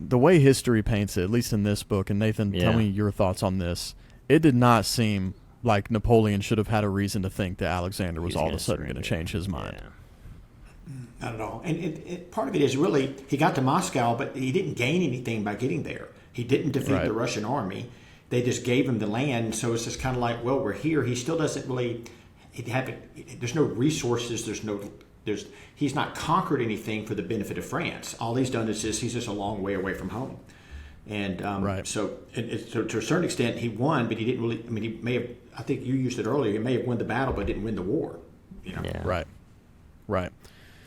the way history paints it, at least in this book, and Nathan, tell Yeah. me your thoughts on this. It did not seem like Napoleon should have had a reason to think that Alexander was all of a sudden going to change his mind. Yeah. Not at all. And part of it is really he got to Moscow, but he didn't gain anything by getting there. He didn't defeat Right. the Russian army. They just gave him the land. So it's just kind of like, well, we're here. He still doesn't really. There's no resources. He's not conquered anything for the benefit of France. All he's done is he's just a long way away from home. And Right. so to a certain extent, he won, but he didn't really. I mean, he may have. I think you used it earlier. He may have won the battle, but didn't win the war. Yeah. Right.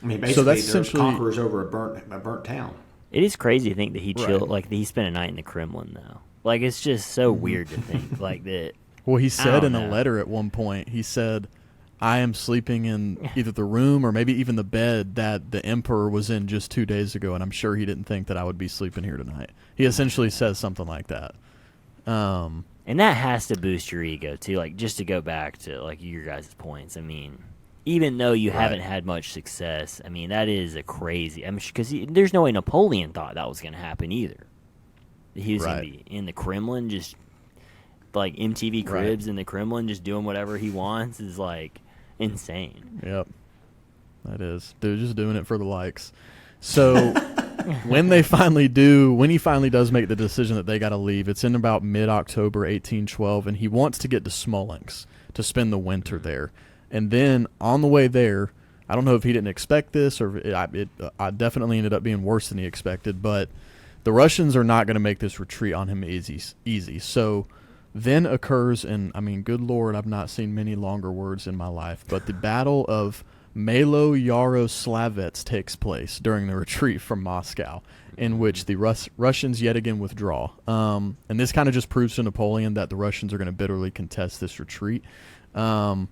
I mean, So basically, that's they're essentially- conquerors over a burnt town. It is crazy to think that he chilled, Right. like that he spent a night in the Kremlin, though. Like it's just so weird to think like that. Well, he said don't in a know. letter at one point, he said, I am sleeping in either the room or maybe even the bed that the emperor was in just 2 days ago, and I'm sure he didn't think that I would be sleeping here tonight. He essentially says something like that. And that has to boost your ego too. Like just to go back to like your guys' points. I mean, even though you haven't had much success, I mean that is a crazy. I mean, because there's no way Napoleon thought that was going to happen either. He was going to be in the Kremlin, just like MTV Cribs in the Kremlin, just doing whatever he wants is like insane. Yep. That is. They're just doing it for the likes. So when he finally does make the decision that they got to leave, it's in about mid-October 1812, and he wants to get to Smolensk to spend the winter there. And then on the way there, I don't know if he didn't expect this or it definitely ended up being worse than he expected, but the Russians are not going to make this retreat on him easy. So then occurs, and I mean, good Lord, I've not seen many longer words in my life, but the Battle of Malo-Yaroslavets takes place during the retreat from Moscow, in which the Russians yet again withdraw. And this kind of just proves to Napoleon that the Russians are going to bitterly contest this retreat. And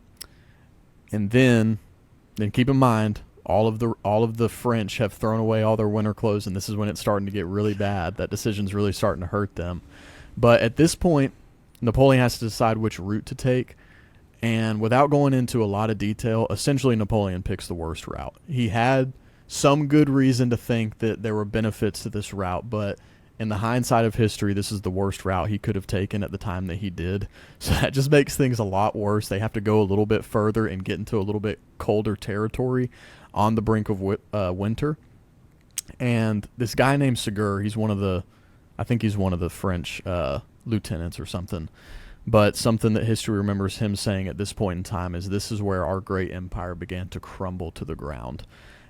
then keep in mind, all of the French have thrown away all their winter clothes, and this is when it's starting to get really bad. That decision's really starting to hurt them. But at this point, Napoleon has to decide which route to take. And without going into a lot of detail, essentially Napoleon picks the worst route. He had some good reason to think that there were benefits to this route, but in the hindsight of history, this is the worst route he could have taken at the time that he did. So that just makes things a lot worse. They have to go a little bit further and get into a little bit colder territory on the brink of winter. And this guy named Ségur, I think he's one of the French lieutenants or something. But something that history remembers him saying at this point in time is, this is where our great empire began to crumble to the ground.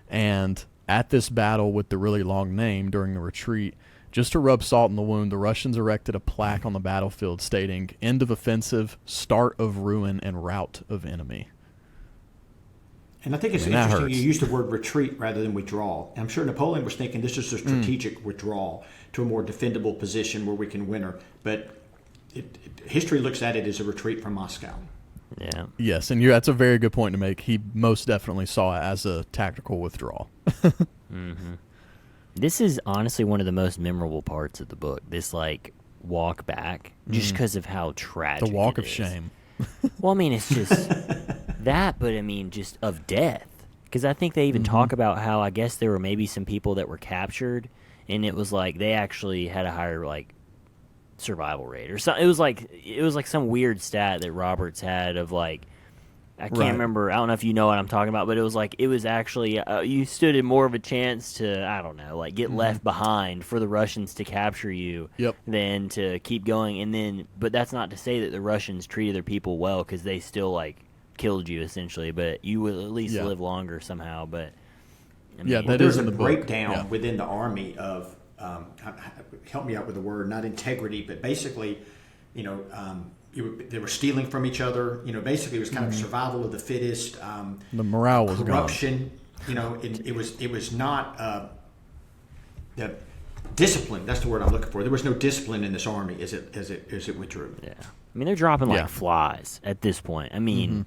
And at this battle with the really long name during the retreat, just to rub salt in the wound, the Russians erected a plaque on the battlefield stating, "End of offensive, start of ruin, and rout of enemy." And I think it's And that interesting you hurts. use the word retreat rather than withdrawal. I'm sure Napoleon was thinking this is a strategic withdrawal to a more defendable position where we can winter. But history looks at it as a retreat from Moscow. Yeah. Yes, and that's a very good point to make. He most definitely saw it as a tactical withdrawal. Mm-hmm. This is honestly one of the most memorable parts of the book. This like walk back, just because of how tragic. The walk it of is. shame. Well, I mean, it's just that, but I mean, just of death. Because I think they even talk about how I guess there were maybe some people that were captured, and it was like they actually had a higher like survival rate or something. It was like some weird stat that Roberts had of like. I can't remember. I don't know if you know what I'm talking about, but it was actually you stood in more of a chance to, I don't know, like get left behind for the Russians to capture you than to keep going. And then, but that's not to say that the Russians treated their people well, because they still like killed you essentially, but you will at least live longer somehow. But I mean, that there's is in a the book. breakdown within the army of help me out with the word, not integrity, but basically, you know. They were stealing from each other. You know, basically, it was kind of survival of the fittest. The morale was corruption. You know, it was not the discipline. That's the word I'm looking for. There was no discipline in this army as it withdrew. Yeah, I mean they're dropping like flies at this point. I mean,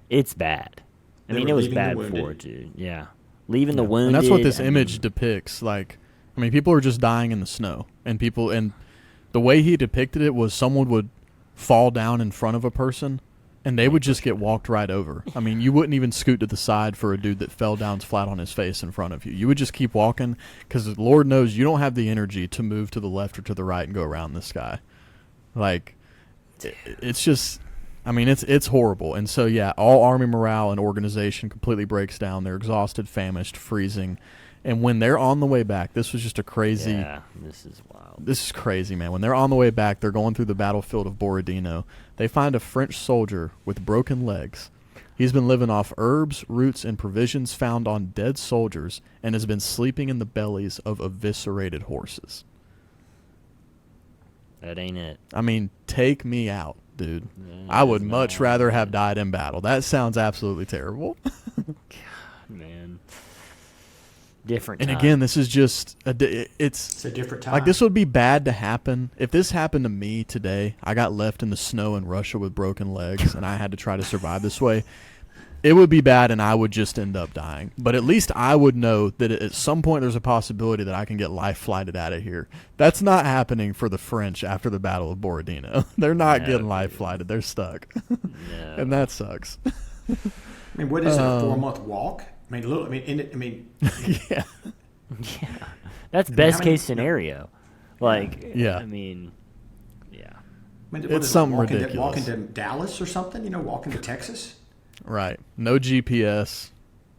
it's bad. I mean, it was bad before, dude. Yeah, leaving the wounded. And that's what this image depicts. Like, I mean, people are just dying in the snow, and the way he depicted it was someone would fall down in front of a person and they would just get walked right over. I mean, you wouldn't even scoot to the side for a dude that fell down flat on his face in front of you. You would just keep walking, because Lord knows you don't have the energy to move to the left or to the right and go around this guy. Like, it's just, I mean, it's horrible. And so, yeah, all army morale and organization completely breaks down. They're exhausted, famished, freezing. And when they're on the way back, this was just a crazy... Yeah, this is wild. This is crazy, man. When they're on the way back, they're going through the battlefield of Borodino. They find a French soldier with broken legs. He's been living off herbs, roots, and provisions found on dead soldiers and has been sleeping in the bellies of eviscerated horses. That ain't it. I mean, take me out, dude. Yeah, I would much rather have died in battle. That sounds absolutely terrible. God, man. Different and time. again, this is just it's a different time. Like, this would be bad to happen if this happened to me today. I got left in the snow in Russia with broken legs and I had to try to survive this way. It would be bad and I would just end up dying. But at least I would know that at some point there's a possibility that I can get life flighted out of here. That's not happening for the French after the Battle of Borodino. They're not getting life flighted. They're stuck. No. And that sucks. I mean, what is it, a 4-month walk? I mean, look. Yeah. Yeah, that's best case scenario. Like, yeah. I mean, yeah. I mean, it's something ridiculous. Walking to Dallas or something, you know, walking to Texas. Right. No GPS,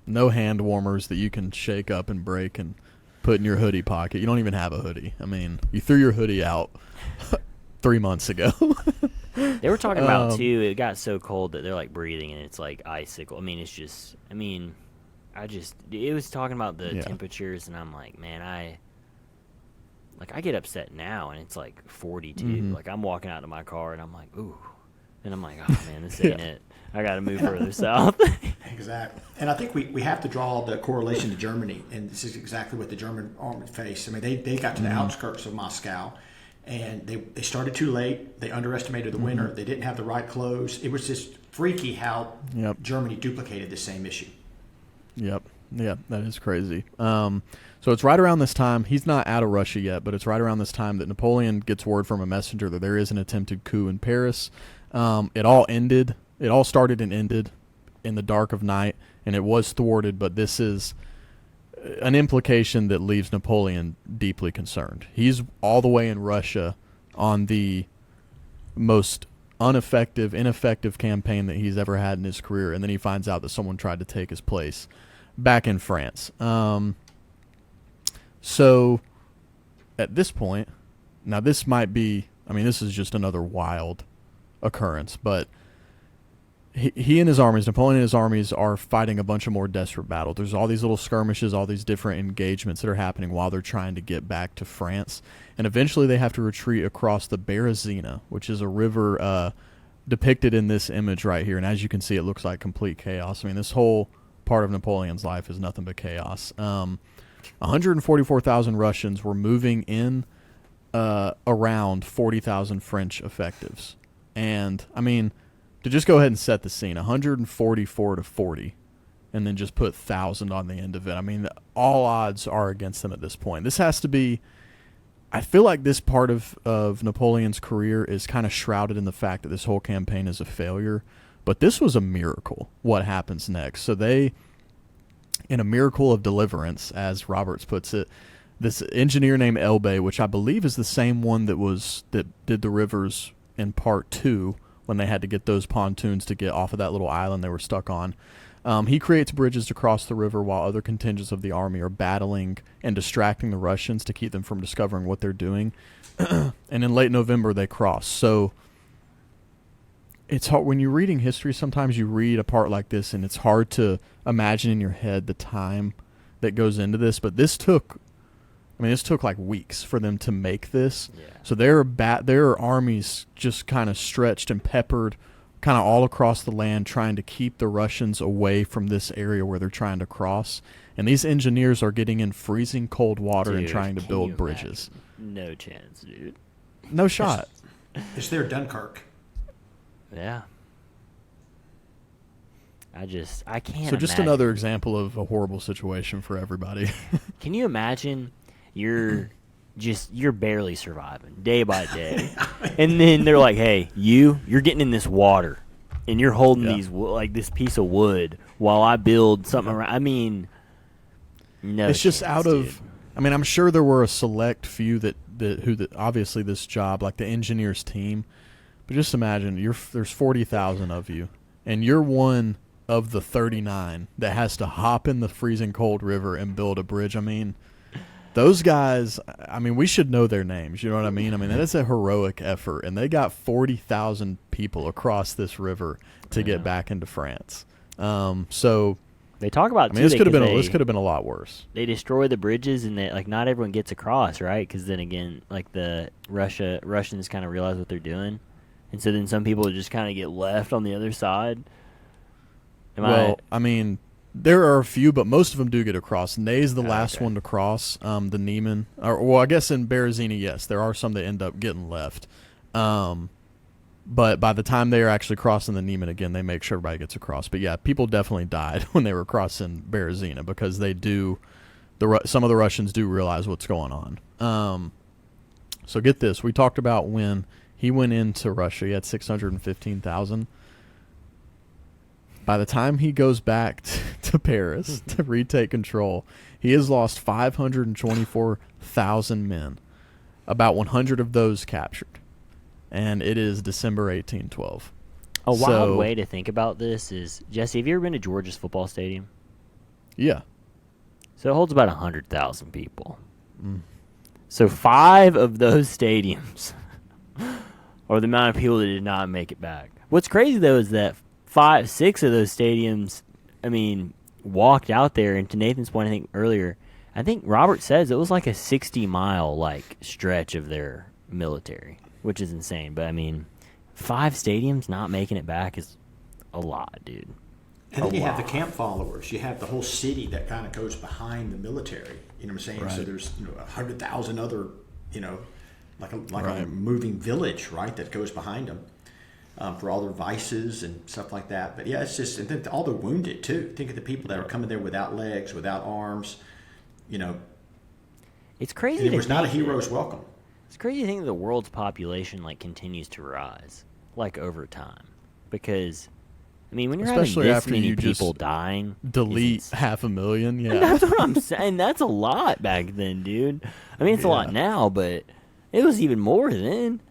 no hand warmers that you can shake up and break and put in your hoodie pocket. You don't even have a hoodie. I mean, you threw your hoodie out 3 months ago. They were talking about, too, it got so cold that they're, like, breathing, and it's, like, icicle. I mean, it's just, it was talking about the temperatures, and I'm like, man, I get upset now, and it's, like, 42. Mm-hmm. Like, I'm walking out to my car, and I'm like, ooh. And I'm like, oh, man, this ain't it. I got to move further south. Exactly. And I think we have to draw the correlation to Germany, and this is exactly what the German army faced. I mean, they got to the outskirts of Moscow, and they started too late. They underestimated the winter. They didn't have the right clothes. It was just freaky how Germany duplicated the same issue. Yep. Yeah, that is crazy. So it's right around this time. He's not out of Russia yet, but it's right around this time that Napoleon gets word from a messenger that there is an attempted coup in Paris. It all started and ended in the dark of night, and it was thwarted, but this is an implication that leaves Napoleon deeply concerned. He's all the way in Russia on the most ineffective campaign that he's ever had in his career, and then he finds out that someone tried to take his place back in France. So at this point, now this might be, this is just another wild occurrence, but he and his armies, Napoleon and his armies, are fighting a bunch of more desperate battles. There's all these little skirmishes, all these different engagements that are happening while they're trying to get back to France. And eventually they have to retreat across the Berezina, which is a river depicted in this image right here. And as you can see, it looks like complete chaos. This whole part of Napoleon's life is nothing but chaos. 144,000 Russians were moving in around 40,000 French effectives. And, to just go ahead and set the scene, 144 to 40 and then just put 1,000 on the end of it. I mean, all odds are against them at this point. This has to be. I feel like this part of Napoleon's career is kind of shrouded in the fact that this whole campaign is a failure. But this was a miracle, what happens next. So they, in a miracle of deliverance, as Roberts puts it, this engineer named Elbe, which I believe is the same one that did the rivers in part 2 when they had to get those pontoons to get off of that little island they were stuck on. He creates bridges to cross the river while other contingents of the army are battling and distracting the Russians to keep them from discovering what they're doing. And in late November, they cross. So it's hard when you're reading history. Sometimes you read a part like this, and it's hard to imagine in your head the time that goes into this. But this took like weeks for them to make this. Yeah. So their armies just kind of stretched and peppered kind of all across the land, trying to keep the Russians away from this area where they're trying to cross. And these engineers are getting in freezing cold water and trying to build bridges. No chance, dude. No shot. It's their Dunkirk. Yeah. I can't So just imagine. another example of a horrible situation for everybody. Can you imagine you're barely surviving day by day, and then they're like, "Hey, you're getting in this water, and you're holding these like this piece of wood while I build something around." I mean, no, it's just chance, out dude. of. I mean, I'm sure there were a select few that obviously this job, like the engineers team, but just imagine there's 40,000 of you, and you're one of the 39 that has to hop in the freezing cold river and build a bridge. I mean. Those guys, I mean, we should know their names. You know what I mean? I mean, that is a heroic effort, and they got 40,000 people across this river to get back into France. So they talk about. I mean, this could have been a lot worse. They destroy the bridges, and like not everyone gets across, right? Because then again, like the Russians kind of realize what they're doing, and so then some people just kind of get left on the other side. I mean. There are a few, but most of them do get across. Ney's the last one to cross, the Niemen. I guess in Berezina, yes, there are some that end up getting left. But by the time they are actually crossing the Niemen again, they make sure everybody gets across. But yeah, people definitely died when they were crossing Berezina because they do. Some of the Russians do realize what's going on. So get this: we talked about when he went into Russia, he had 615,000. By the time he goes back to Paris to retake control, he has lost 524,000 men, about 100 of those captured, and it is December 1812. A wild way to think about this is, Jesse, have you ever been to Georgia's football stadium? Yeah. So it holds about 100,000 people. So 5 of those stadiums are the amount of people that did not make it back. What's crazy, though, is that 6 of those stadiums, I mean, walked out there. And to Nathan's point, I think earlier, I think Robert says it was like a 60-mile stretch of their military, which is insane. But I mean, 5 stadiums not making it back is a lot, dude. And then you have the camp followers. You have the whole city that kind of goes behind the military. You know what I'm saying? Right. So there's 100,000 other, like a moving village, right, that goes behind them. For all their vices and stuff like that. But yeah, it's just, and then all the wounded too. Think of the people that are coming there without legs, without arms, It's crazy. And it was not a hero's welcome. It's crazy to think that the world's population continues to rise over time, because I mean when you're especially having this after many you people just dying, delete 500,000. Yeah, that's what I'm saying. That's a lot back then, dude. I mean it's a lot now, but it was even more then.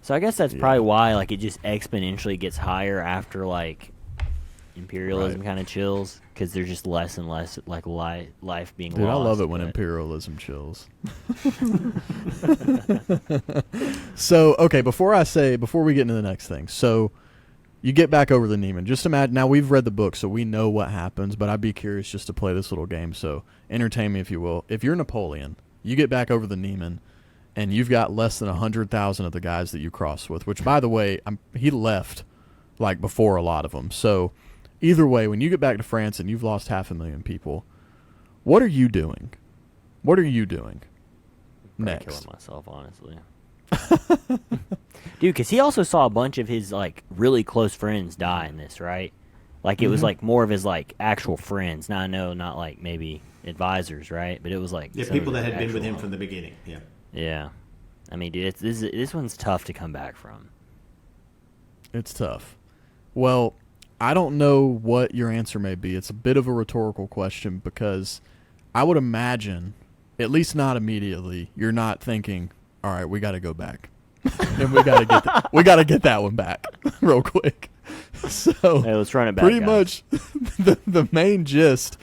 So I guess that's probably why it just exponentially gets higher after imperialism kind of chills, because there's just less and less life being lost. Dude, I love it when imperialism chills. So okay, before we get into the next thing, so you get back over the Niemen. Just imagine, now we've read the book, so we know what happens, but I'd be curious just to play this little game. So entertain me, if you will. If you're Napoleon, you get back over the Niemen, and you've got less than 100,000 of the guys that you crossed with, which, by the way, he left before a lot of them. So either way, when you get back to France and you've lost 500,000 people, what are you doing? What are you doing next? Killing myself, honestly. Dude, because he also saw a bunch of his really close friends die in this, right? Like it was like more of his like actual friends. Now I know not like maybe advisors, right? But it was like people that had been with him actual- from the beginning. Yeah. Yeah, I mean, dude, this one's tough to come back from. It's tough. Well, I don't know what your answer may be. It's a bit of a rhetorical question because I would imagine, at least not immediately, you're not thinking, all right, we got to go back. And we got to get that one back real quick. So Hey, let's run it back. pretty guys. much the main gist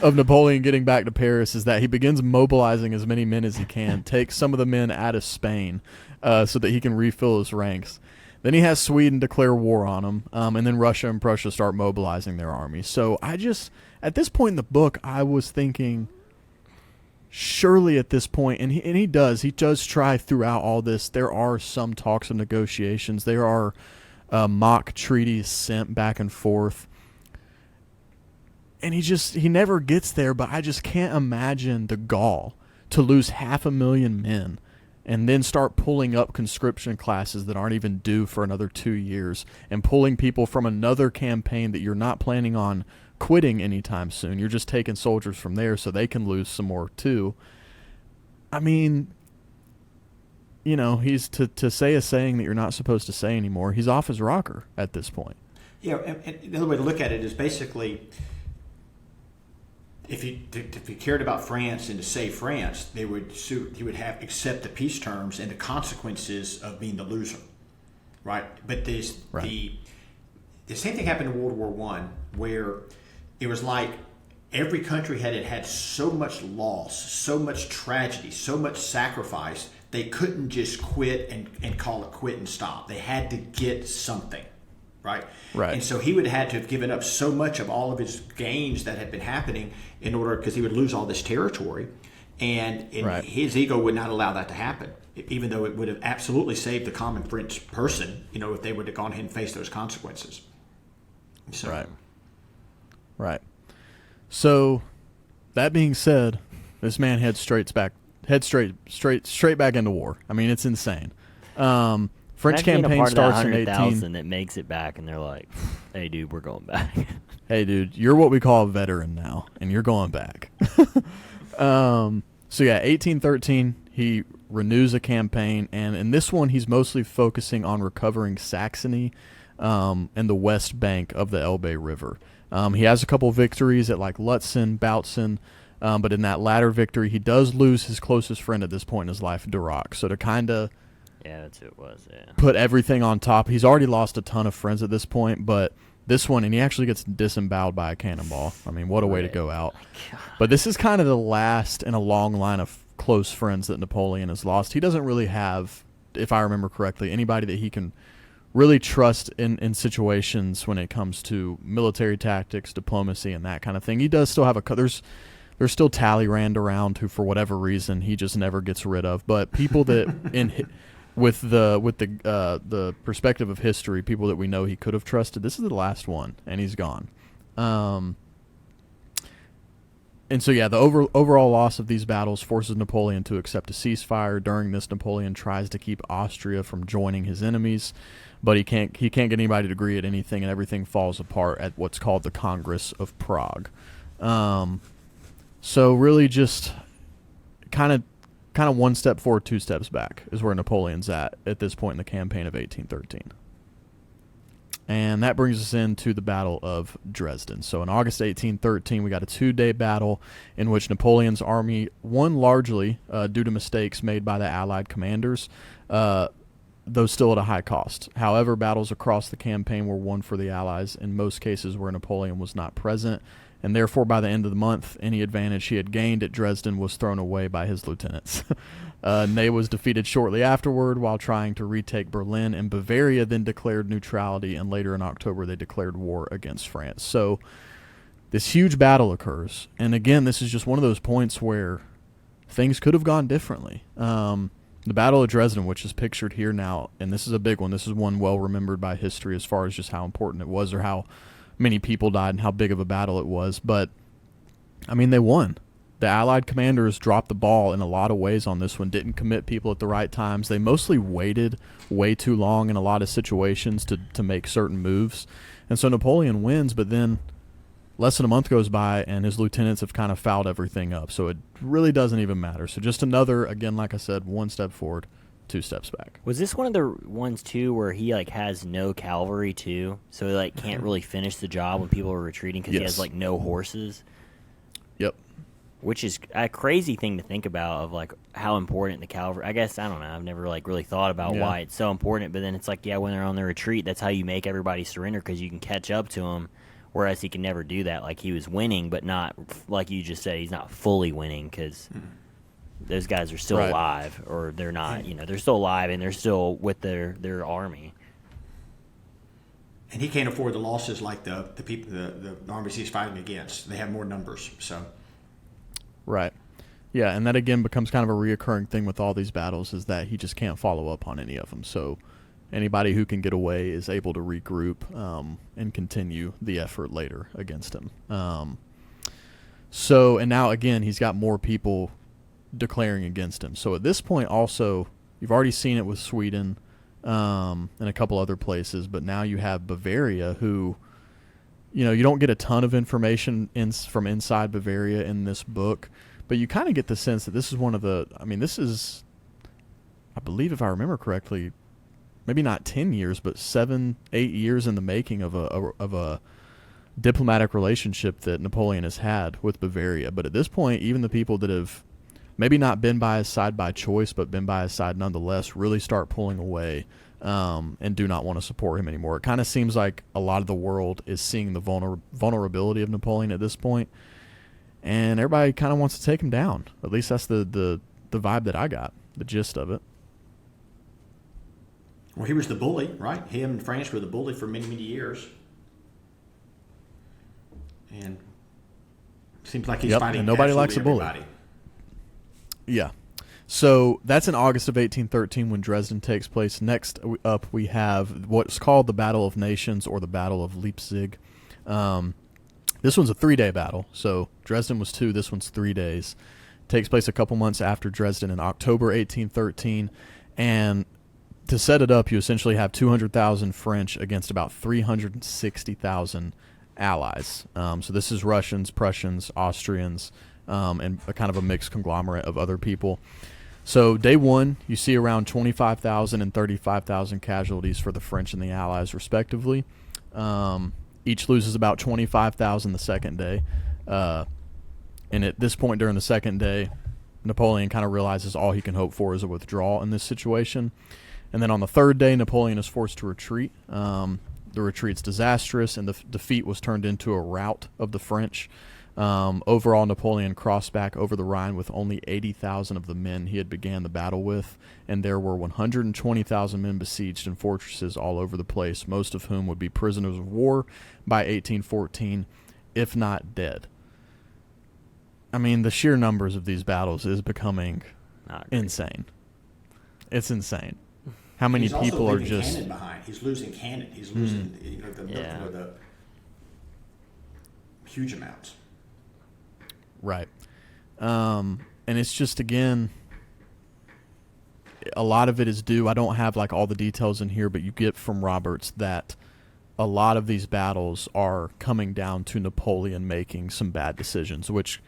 of Napoleon getting back to Paris is that he begins mobilizing as many men as he can, takes some of the men out of Spain so that he can refill his ranks. Then he has Sweden declare war on him, and then Russia and Prussia start mobilizing their armies. So at this point in the book, I was thinking, surely at this point, and he does try throughout all this, there are some talks of negotiations. There are mock treaties sent back and forth. And he never gets there, but I just can't imagine the gall to lose 500,000 men and then start pulling up conscription classes that aren't even due for another 2 years and pulling people from another campaign that you're not planning on quitting anytime soon. You're just taking soldiers from there so they can lose some more too. I mean, he's to say a saying that you're not supposed to say anymore. He's off his rocker at this point. Yeah, and the other way to look at it is basically, if you cared about France and to save France, he would have accept the peace terms and the consequences of being the loser, right? But the same thing happened in World War One, where it was like every country had so much loss, so much tragedy, so much sacrifice. They couldn't just quit and call it quit and stop. They had to get something. Right. And so he would have had to have given up so much of all of his gains that had been happening in order, because he would lose all this territory, and his ego would not allow that to happen, even though it would have absolutely saved the common French person, if they would have gone ahead and faced those consequences. So. Right. So that being said, this man heads straight back into war. I mean, it's insane. French campaign starts in 100,000 that makes it back, and they're like, "Hey, dude, we're going back." Hey, dude, you're what we call a veteran now, and you're going back. 1813, he renews a campaign, and in this one, he's mostly focusing on recovering Saxony and the west bank of the Elbe River. He has a couple victories at like Lutzen, Bautzen, but in that latter victory, he does lose his closest friend at this point in his life, Duroc. So to kind of that's who it was. Yeah. Put everything on top. He's already lost a ton of friends at this point, but this one, and he actually gets disemboweled by a cannonball. I mean, what a way to go out. But this is kind of the last in a long line of close friends that Napoleon has lost. He doesn't really have, if I remember correctly, anybody that he can really trust in situations when it comes to military tactics, diplomacy, and that kind of thing. He does still have there's still Talleyrand around, who for whatever reason he just never gets rid of. But people that with the perspective of history, people that we know he could have trusted, this is the last one, and he's gone. And so, the overall loss of these battles forces Napoleon to accept a ceasefire. During this, Napoleon tries to keep Austria from joining his enemies, but he can't get anybody to agree at anything, and everything falls apart at what's called the Congress of Prague. So really just kind of one step forward, two steps back is where Napoleon's at this point in the campaign of 1813. And that brings us into the Battle of Dresden. So in August 1813, we got a 2-day battle in which Napoleon's army won largely due to mistakes made by the Allied commanders, though still at a high cost. However, battles across the campaign were won for the Allies in most cases where Napoleon was not present, and therefore by the end of the month, any advantage he had gained at Dresden was thrown away by his lieutenants. Ney was defeated shortly afterward while trying to retake Berlin, and Bavaria then declared neutrality, and later in October they declared war against France. So this huge battle occurs, and again, this is just one of those points where things could have gone differently. The Battle of Dresden, which is pictured here now, and this is a big one. This is one well remembered by history as far as just how important it was, or how many people died and how big of a battle it was. But, I mean, they won. The Allied commanders dropped the ball in a lot of ways on this one, didn't commit people at the right times. They mostly waited way too long in a lot of situations to make certain moves. And so Napoleon wins, but then less than a month goes by, and his lieutenants have kind of fouled everything up. So it really doesn't even matter. So just another, again, like I said, 1 step forward, 2 steps back. Was this one of the ones, too, where he, like, has no cavalry, too? So he, like, can't really finish the job when people are retreating because he has, like, no horses? Yep. Which is a crazy thing to think about of, like, how important the cavalry... I guess, I don't know. I've never, like, really thought about why it's so important. But then it's like, yeah, when they're on the retreat, that's how you make everybody surrender because you can catch up to them. Whereas he can never do that. Like, he was winning, but not, like you just said, he's not fully winning because those guys are still alive. Or they're not, you know, they're still alive and they're still with their army. And he can't afford the losses like the people, the armies he's fighting against. They have more numbers, so... Right. Yeah, and that again becomes kind of a reoccurring thing with all these battles is that he just can't follow up on any of them. So anybody who can get away is able to regroup and continue the effort later against him. So, and now again, he's got more people declaring against him. So at this point also, you've already seen it with Sweden and a couple other places, but now you have Bavaria who... You know, you don't get a ton of information from inside Bavaria in this book, but you kind of get the sense that this is one of the... I mean, this is, I believe if I remember correctly, maybe not 10 years, but 7, 8 years in the making of a diplomatic relationship that Napoleon has had with Bavaria. But at this point, even the people that have maybe not been by his side by choice, but been by his side nonetheless, really start pulling away and do not want to support him anymore. It kind of seems like a lot of the world is seeing the vulnerability of Napoleon at this point, and everybody kind of wants to take him down. At least that's the vibe that I got, the gist of it. Well, he was the bully, right? Him and France were the bully for many, many years. And it seems like he's fighting and nobody likes a bully. Everybody. Yeah. So that's in August of 1813 when Dresden takes place. Next up, we have what's called the Battle of Nations or the Battle of Leipzig. This one's a 3-day battle. So Dresden was 2. This one's 3 days. Takes place a couple months after Dresden in October 1813. And to set it up, you essentially have 200,000 French against about 360,000 allies. So this is Russians, Prussians, Austrians, and a kind of a mixed conglomerate of other people. So day 1, you see around 25,000 and 35,000 casualties for the French and the Allies, respectively. Each loses about 25,000 the second day. And at this point during the second day, Napoleon kind of realizes all he can hope for is a withdrawal in this situation. And then on the third day, Napoleon is forced to retreat. The retreat's disastrous, and the defeat was turned into a rout of the French. Overall, Napoleon crossed back over the Rhine with only 80,000 of the men he had began the battle with, and there were 120,000 men besieged in fortresses all over the place, most of whom would be prisoners of war by 1814, if not dead. I mean, the sheer numbers of these battles is becoming insane. It's insane. How many people are just... Cannon behind. He's losing cannon. He's losing the huge amounts. Right. And it's just, again, a lot of it is due. I don't have like all the details in here, but you get from Roberts that a lot of these battles are coming down to Napoleon making some bad decisions, which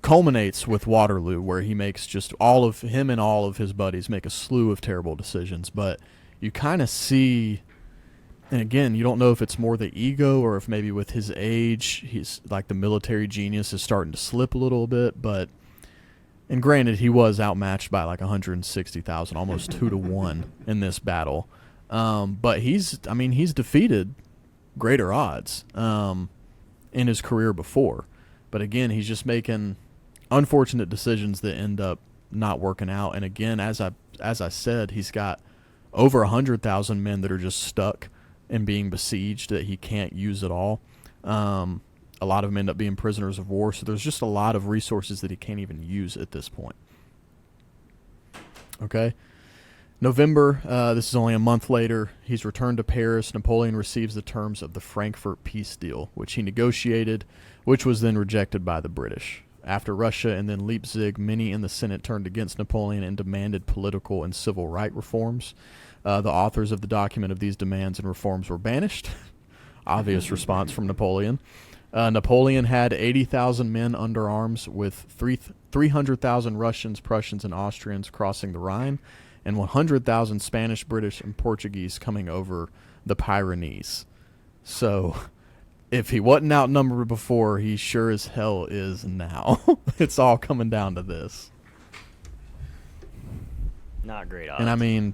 culminates with Waterloo, where he makes just all of him and all of his buddies make a slew of terrible decisions. But you kind of see... And again, you don't know if it's more the ego or if maybe with his age, he's like the military genius is starting to slip a little bit. But, and granted, he was outmatched by like 160,000, almost 2-1 in this battle. But he's defeated greater odds in his career before. But again, he's just making unfortunate decisions that end up not working out. And again, as I said, he's got over 100,000 men that are just stuck and being besieged that he can't use at all. A lot of them end up being prisoners of war, so there's just a lot of resources that he can't even use at this point. Okay. November, this is only a month later, he's returned to Paris. Napoleon receives the terms of the Frankfurt peace deal, which he negotiated, which was then rejected by the British. After Russia and then Leipzig, many in the Senate turned against Napoleon and demanded political and civil rights reforms. The authors of the document of these demands and reforms were banished. obvious response from Napoleon. Napoleon had 80,000 men under arms, with 300,000 Russians, Prussians, and Austrians crossing the Rhine, and 100,000 Spanish, British, and Portuguese coming over the Pyrenees. So, if he wasn't outnumbered before, he sure as hell is now. It's all coming down to this. Not great odds. And I mean,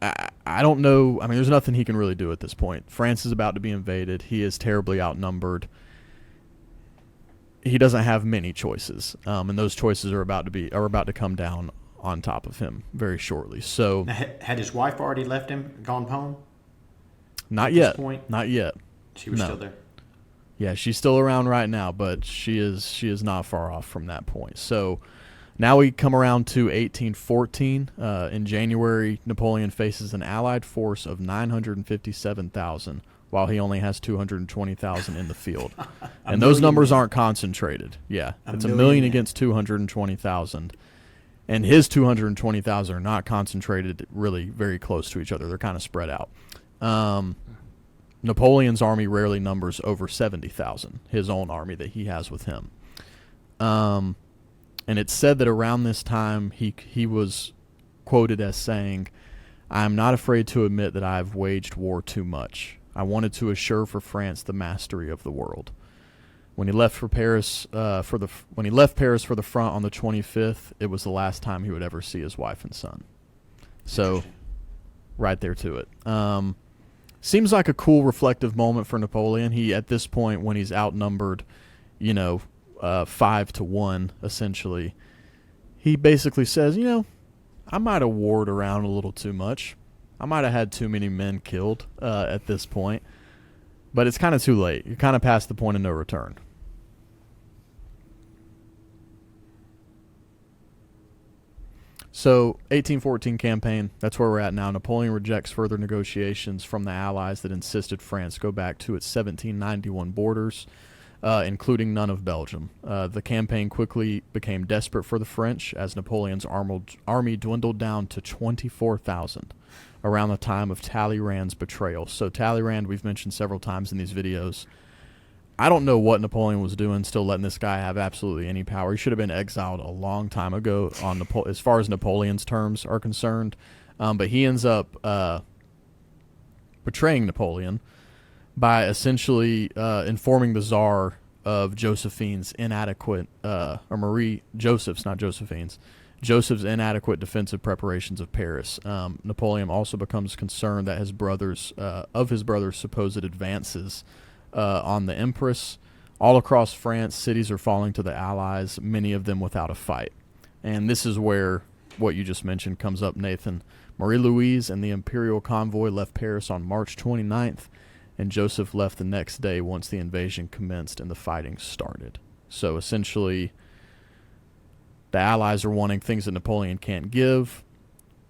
I don't know. I mean, there's nothing he can really do at this point. France is about to be invaded. He is terribly outnumbered. He doesn't have many choices, and those choices are about to come down on top of him very shortly. So, Now, had his wife already left him, gone home? not at yet. this point? Not yet. She was No. still there. Yeah, she's still around right now, but she is not far off from that point. So now we come around to 1814. In January, Napoleon faces an Allied force of 957,000, while he only has 220,000 in the field. And those million numbers men. aren't concentrated. Yeah, it's a million million men. against 220,000. And his 220,000 are not concentrated really very close to each other. They're kind of spread out. Napoleon's army rarely numbers over 70,000, his own army that he has with him. And it's said that around this time he was quoted as saying, "I am not afraid to admit that I have waged war too much. I wanted to assure for France the mastery of the world." When he left Paris for the front on the 25th, it was the last time he would ever see his wife and son. So, right there to it. Seems like a cool reflective moment for Napoleon. He, at this point, when he's outnumbered, 5-1, essentially, he basically says, I might have warred around a little too much. I might have had too many men killed at this point. But it's kind of too late. You're kind of past the point of no return. So, 1814 campaign, that's where we're at now. Napoleon rejects further negotiations from the Allies that insisted France go back to its 1791 borders, including none of Belgium. The campaign quickly became desperate for the French as Napoleon's army dwindled down to 24,000 around the time of Talleyrand's betrayal. So Talleyrand, we've mentioned several times in these videos. I don't know what Napoleon was doing, still letting this guy have absolutely any power. He should have been exiled a long time ago as far as Napoleon's terms are concerned. But he ends up betraying Napoleon by essentially informing the Tsar of Josephine's inadequate, Joseph's inadequate defensive preparations of Paris. Napoleon also becomes concerned that his brother's supposed advances on the Empress. All across France, cities are falling to the Allies, many of them without a fight. And this is where what you just mentioned comes up, Nathan. Marie-Louise and the Imperial convoy left Paris on March 29th, and Joseph left the next day once the invasion commenced and the fighting started. So essentially, the Allies are wanting things that Napoleon can't give.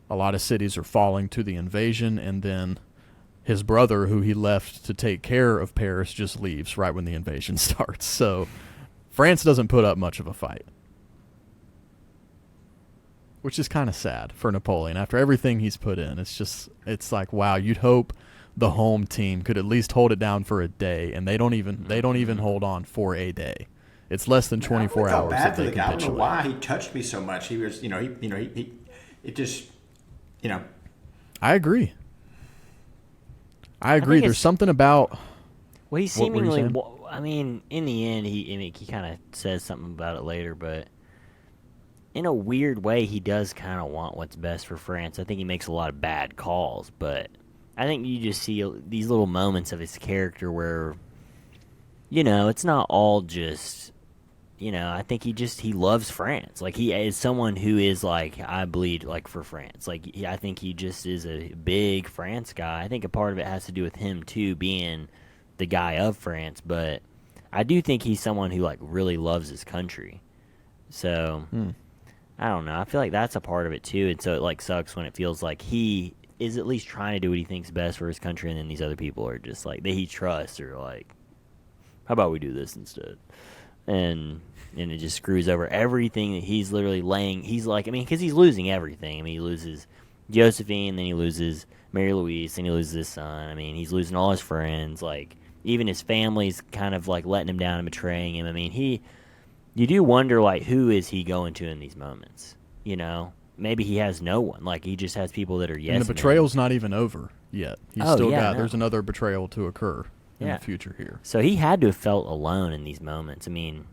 A lot of cities are falling to the invasion, and then his brother, who he left to take care of Paris, just leaves right when the invasion starts. So France doesn't put up much of a fight, which is kind of sad for Napoleon. After everything he's put in, it's like, wow, you'd hope the home team could at least hold it down for a day, and they don't even hold on for a day. It's less than 24 hours that they I don't know capitulate. why he touched me so much. He was, it just, I agree. think There's it's- something about. Well, he What were you seemingly. saying? In the end, he kind of says something about it later, but in a weird way, he does kind of want what's best for France. I think he makes a lot of bad calls, but I think you just see these little moments of his character where, it's not all just. I think he loves France. Like, he is someone who is like, I bleed like for France. Like, I think he just is a big France guy. I think a part of it has to do with him too, being the guy of France. But I do think he's someone who like really loves his country. So I don't know. I feel like that's a part of it too. And so it like sucks when it feels like he is at least trying to do what he thinks best for his country, and then these other people are just like that he trusts are like, how about we do this instead? And it just screws over everything that he's literally laying. He's like, because he's losing everything. He loses Josephine, then he loses Mary Louise, then he loses his son. I mean, he's losing all his friends. Like, even his family's kind of like letting him down and betraying him. I mean, you do wonder, like, who is he going to in these moments? You know, maybe he has no one. Like, he just has people that are yes. And the betrayal's not even over yet. He's there's another betrayal to occur in the future here. So he had to have felt alone in these moments. I mean,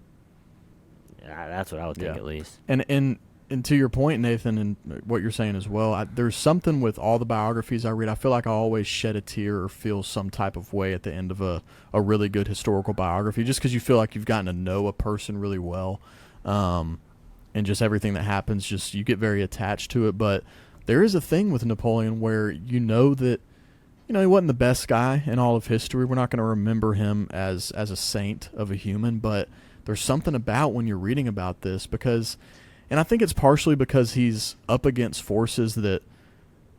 that's what I would think at least. And to your point, Nathan, and what you're saying as well, there's something with all the biographies I read. I feel like I always shed a tear or feel some type of way at the end of a really good historical biography, just because you feel like you've gotten to know a person really well, and just everything that happens, just you get very attached to it. But there is a thing with Napoleon where you know that, he wasn't the best guy in all of history. We're not going to remember him as a saint of a human, but there's something about when you're reading about this because... And I think it's partially because he's up against forces that,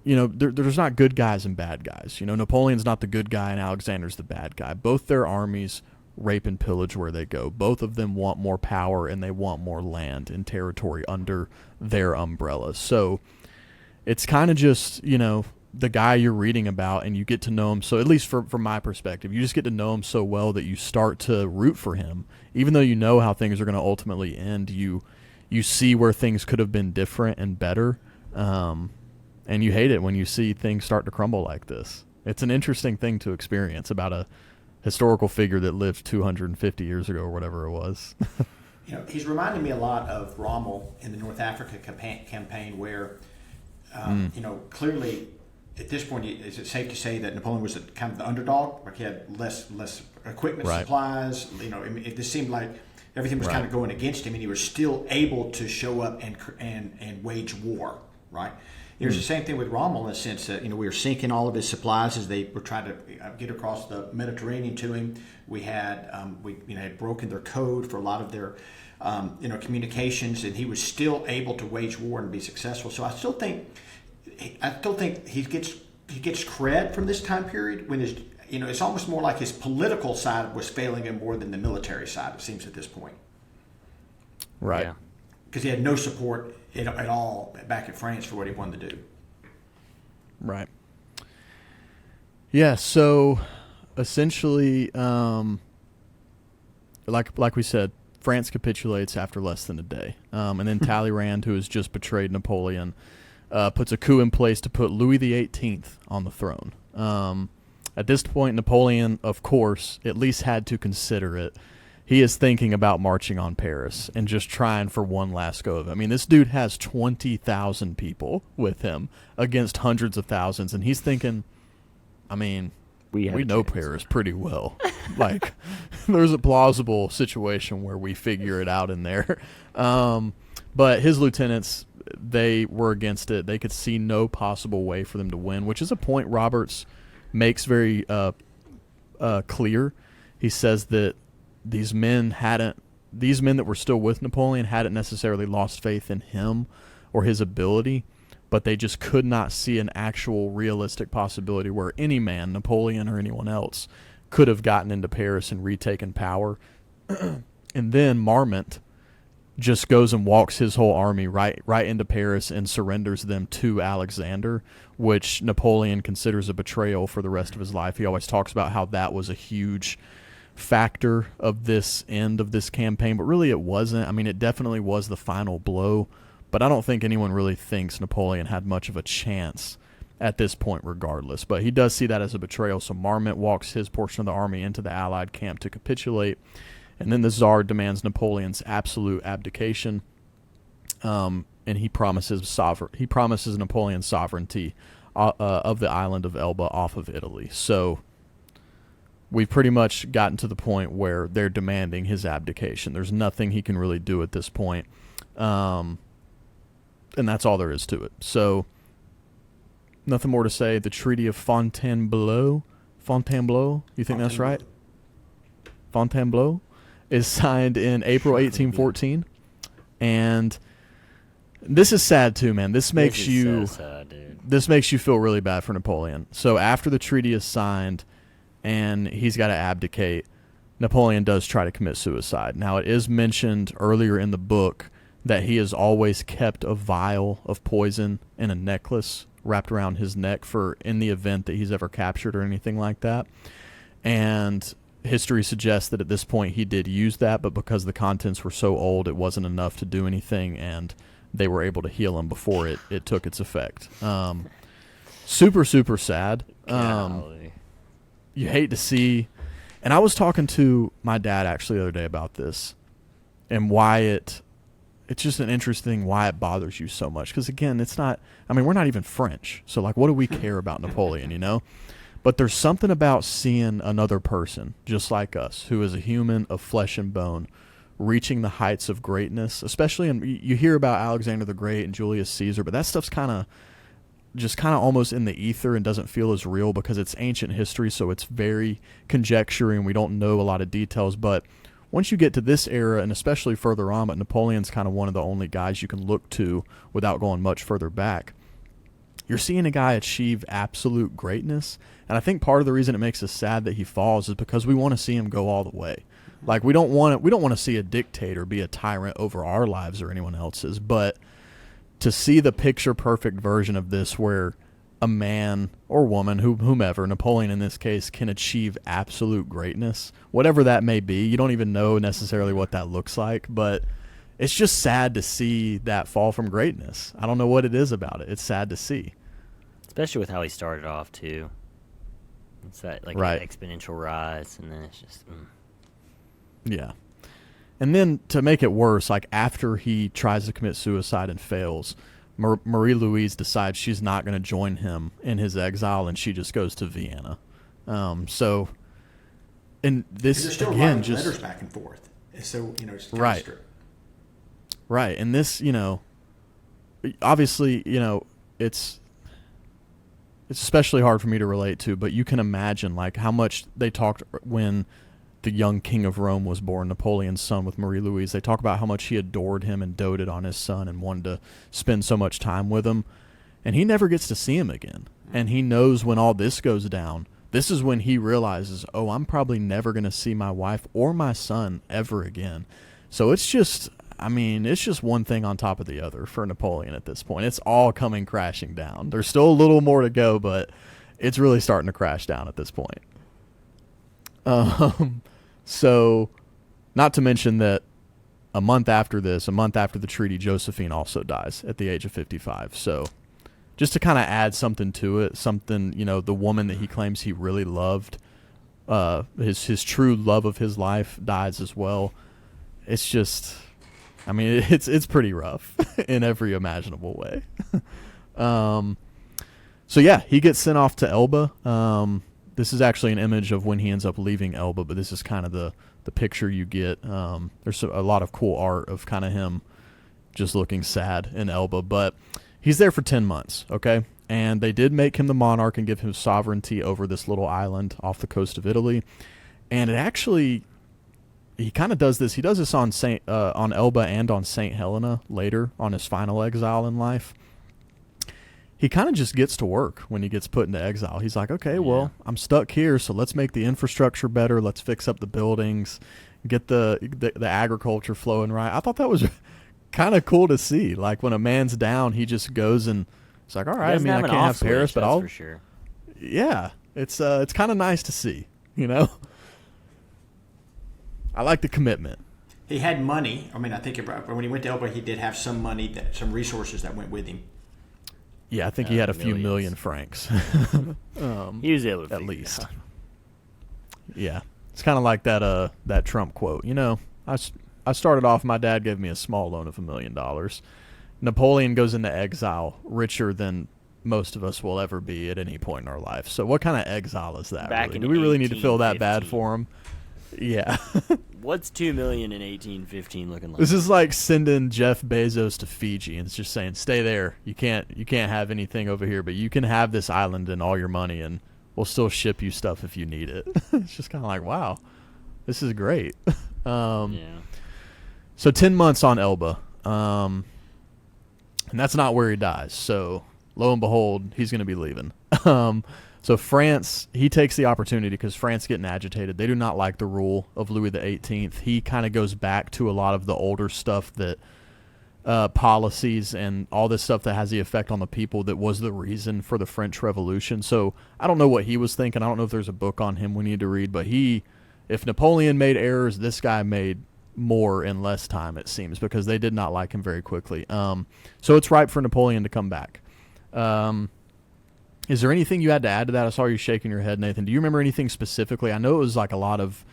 there's not good guys and bad guys. Napoleon's not the good guy and Alexander's the bad guy. Both their armies rape and pillage where they go. Both of them want more power and they want more land and territory under their umbrellas. So it's kind of just, the guy you're reading about, and you get to know him. So at least from my perspective, you just get to know him so well that you start to root for him. Even though you know how things are going to ultimately end, you see where things could have been different and better, and you hate it when you see things start to crumble like this. It's an interesting thing to experience about a historical figure that lived 250 years ago or whatever it was. He's reminding me a lot of Rommel in the North Africa campaign where, clearly at this point, is it safe to say that Napoleon was kind of the underdog? Like he had less equipment, supplies. It just seemed like everything was kind of going against him, and he was still able to show up and wage war, right? It was the same thing with Rommel in the sense that, we were sinking all of his supplies as they were trying to get across the Mediterranean to him. We had, had broken their code for a lot of their, communications, and he was still able to wage war and be successful. So I still think he gets cred from this time period when it's almost more like his political side was failing him more than the military side, it seems, at this point. Right. Because he had no support at all back in France for what he wanted to do. Right. Yeah, so essentially, like we said, France capitulates after less than a day. And then Talleyrand, who has just betrayed Napoleon, puts a coup in place to put Louis XVIII on the throne. At this point, Napoleon, of course, at least had to consider it. He is thinking about marching on Paris and just trying for one last go of it. I mean, this dude has 20,000 people with him against hundreds of thousands, and he's thinking, I mean, we know Paris pretty well. Like, there's a plausible situation where we figure it out in there. But his lieutenants, they were against it. They could see no possible way for them to win, which is a point Roberts makes very clear. He says that these men that were still with Napoleon hadn't necessarily lost faith in him or his ability, but they just could not see an actual realistic possibility where any man, Napoleon or anyone else, could have gotten into Paris and retaken power. And then Marmont just goes and walks his whole army right into Paris and surrenders them to Alexander, which Napoleon considers a betrayal for the rest of his life. He always talks about how that was a huge factor of this end of this campaign, but really it wasn't. I mean, it definitely was the final blow, but I don't think anyone really thinks Napoleon had much of a chance at this point regardless. But he does see that as a betrayal, so Marmont walks his portion of the army into the Allied camp to capitulate. And then the Tsar demands Napoleon's absolute abdication, and he promises Napoleon sovereignty of the island of Elba off of Italy. So we've pretty much gotten to the point where they're demanding his abdication. There's nothing he can really do at this point, and that's all there is to it. So nothing more to say. The Treaty of Fontainebleau, you think that's right? Fontainebleau is signed in April 1814, and this is sad too, man. This makes you so sad, dude. This makes you feel really bad for Napoleon. So after the treaty is signed and he's got to abdicate, Napoleon does try to commit suicide. Now, it is mentioned earlier in the book that he has always kept a vial of poison in a necklace wrapped around his neck for in the event that he's ever captured or anything like that. And history suggests that at this point he did use that, but because the contents were so old, it wasn't enough to do anything, and they were able to heal him before it took its effect. Super, super sad. You hate to see, and I was talking to my dad actually the other day about this and why it's just an interesting why it bothers you so much. Because again, it's not, I mean, we're not even French. So like, what do we care about Napoleon, you know? But there's something about seeing another person just like us, who is a human of flesh and bone, reaching the heights of greatness, especially you hear about Alexander the Great and Julius Caesar, but that stuff's kind of almost in the ether and doesn't feel as real because it's ancient history, so it's very conjecture and we don't know a lot of details. But once you get to this era, and especially further on, but Napoleon's kind of one of the only guys you can look to without going much further back, you're seeing a guy achieve absolute greatness. And I think part of the reason it makes us sad that he falls is because we want to see him go all the way. Like, we don't want to see a dictator be a tyrant over our lives or anyone else's, but to see the picture-perfect version of this where a man or woman, whomever, Napoleon in this case, can achieve absolute greatness, whatever that may be. You don't even know necessarily what that looks like, but it's just sad to see that fall from greatness. I don't know what it is about it. It's sad to see. Especially with how he started off, too. It's that, like, right. exponential rise, and then it's just... Yeah. And then to make it worse, like after he tries to commit suicide and fails, Marie-Louise decides she's not going to join him in his exile, and she just goes to Vienna. So, and this they're still again, writing just letters back and forth. So it's right, strict. Right. And this, obviously, it's especially hard for me to relate to, but you can imagine like how much they talked when the young king of Rome was born, Napoleon's son, with Marie-Louise. They talk about how much he adored him and doted on his son and wanted to spend so much time with him. And he never gets to see him again. And he knows when all this goes down, this is when he realizes, oh, I'm probably never going to see my wife or my son ever again. So it's just one thing on top of the other for Napoleon at this point. It's all coming crashing down. There's still a little more to go, but it's really starting to crash down at this point. So, not to mention that a month after the treaty, Josephine also dies at the age of 55. So, just to kind of add something to it, the woman that he claims he really loved, his true love of his life dies as well. It's just, it's pretty rough in every imaginable way. So yeah, he gets sent off to Elba. This is actually an image of when he ends up leaving Elba, but this is kind of the picture you get. There's a lot of cool art of kind of him just looking sad in Elba, but he's there for 10 months, okay? And they did make him the monarch and give him sovereignty over this little island off the coast of Italy. And it actually, he kind of does this. He does this on Elba and on St. Helena later on his final exile in life. He kind of just gets to work when he gets put into exile. He's like, okay, well, I'm stuck here, so let's make the infrastructure better. Let's fix up the buildings, get the agriculture flowing right. I thought that was kind of cool to see. Like when a man's down, he just goes and it's like, all right, I can't have Paris, but I'll. For sure. Yeah, it's kind of nice to see, I like the commitment. He had money. I think when he went to Elba, he did have some money, some resources that went with him. Yeah, I think he had a few million francs. He was able to at least. Yeah, it's kind of like that Trump quote. I started off. My dad gave me a small loan of $1 million. Napoleon goes into exile richer than most of us will ever be at any point in our life. So what kind of exile is that? Really? Do we really need to feel that bad for him? Yeah. What's $2 million in 1815 looking like? This is like sending Jeff Bezos to Fiji and it's just saying, stay there. You can't have anything over here, but you can have this island and all your money, and we'll still ship you stuff if you need it. It's just kind of like, wow, this is great. So 10 months on Elba, and that's not where he dies. So lo and behold, he's going to be leaving. So France, he takes the opportunity because France getting agitated. They do not like the rule of Louis XVIII. He kind of goes back to a lot of the older stuff that policies and all this stuff that has the effect on the people that was the reason for the French Revolution. So I don't know what he was thinking. I don't know if there's a book on him we need to read, but if Napoleon made errors, this guy made more in less time, it seems, because they did not like him very quickly. So it's right for Napoleon to come back. Is there anything you had to add to that? I saw you shaking your head, Nathan. Do you remember anything specifically? I know it was like a lot of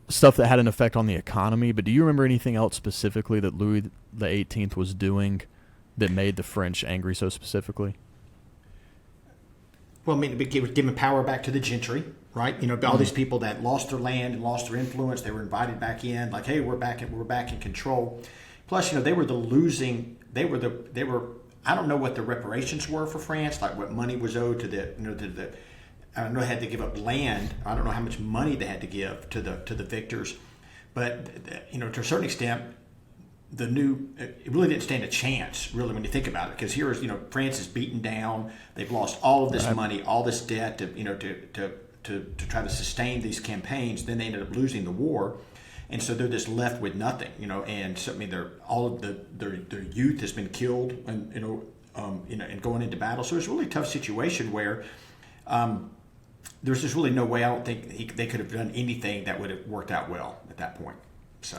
stuff that had an effect on the economy, but do you remember anything else specifically that Louis the 18th was doing that made the French angry so specifically? Well, I mean, it was giving power back to the gentry, right? You know, all these people that lost their land and lost their influence, they were invited back in, like, hey, we're back in control. Plus, you know, they were I don't know what the reparations were for France, like what money was owed to I don't know, had to give up land. I don't know how much money they had to give to the victors, but you know, to a certain extent, it really didn't stand a chance, really, when you think about it, because here is, you know, France is beaten down. They've lost all of this money, all this debt to try to sustain these campaigns. Then they ended up losing the war, and so they're just left with nothing, you know. And so, I mean, all of their youth has been killed, and and going into battle. So it's a really tough situation where. There's just really no way. I don't think they could have done anything that would have worked out well at that point. So,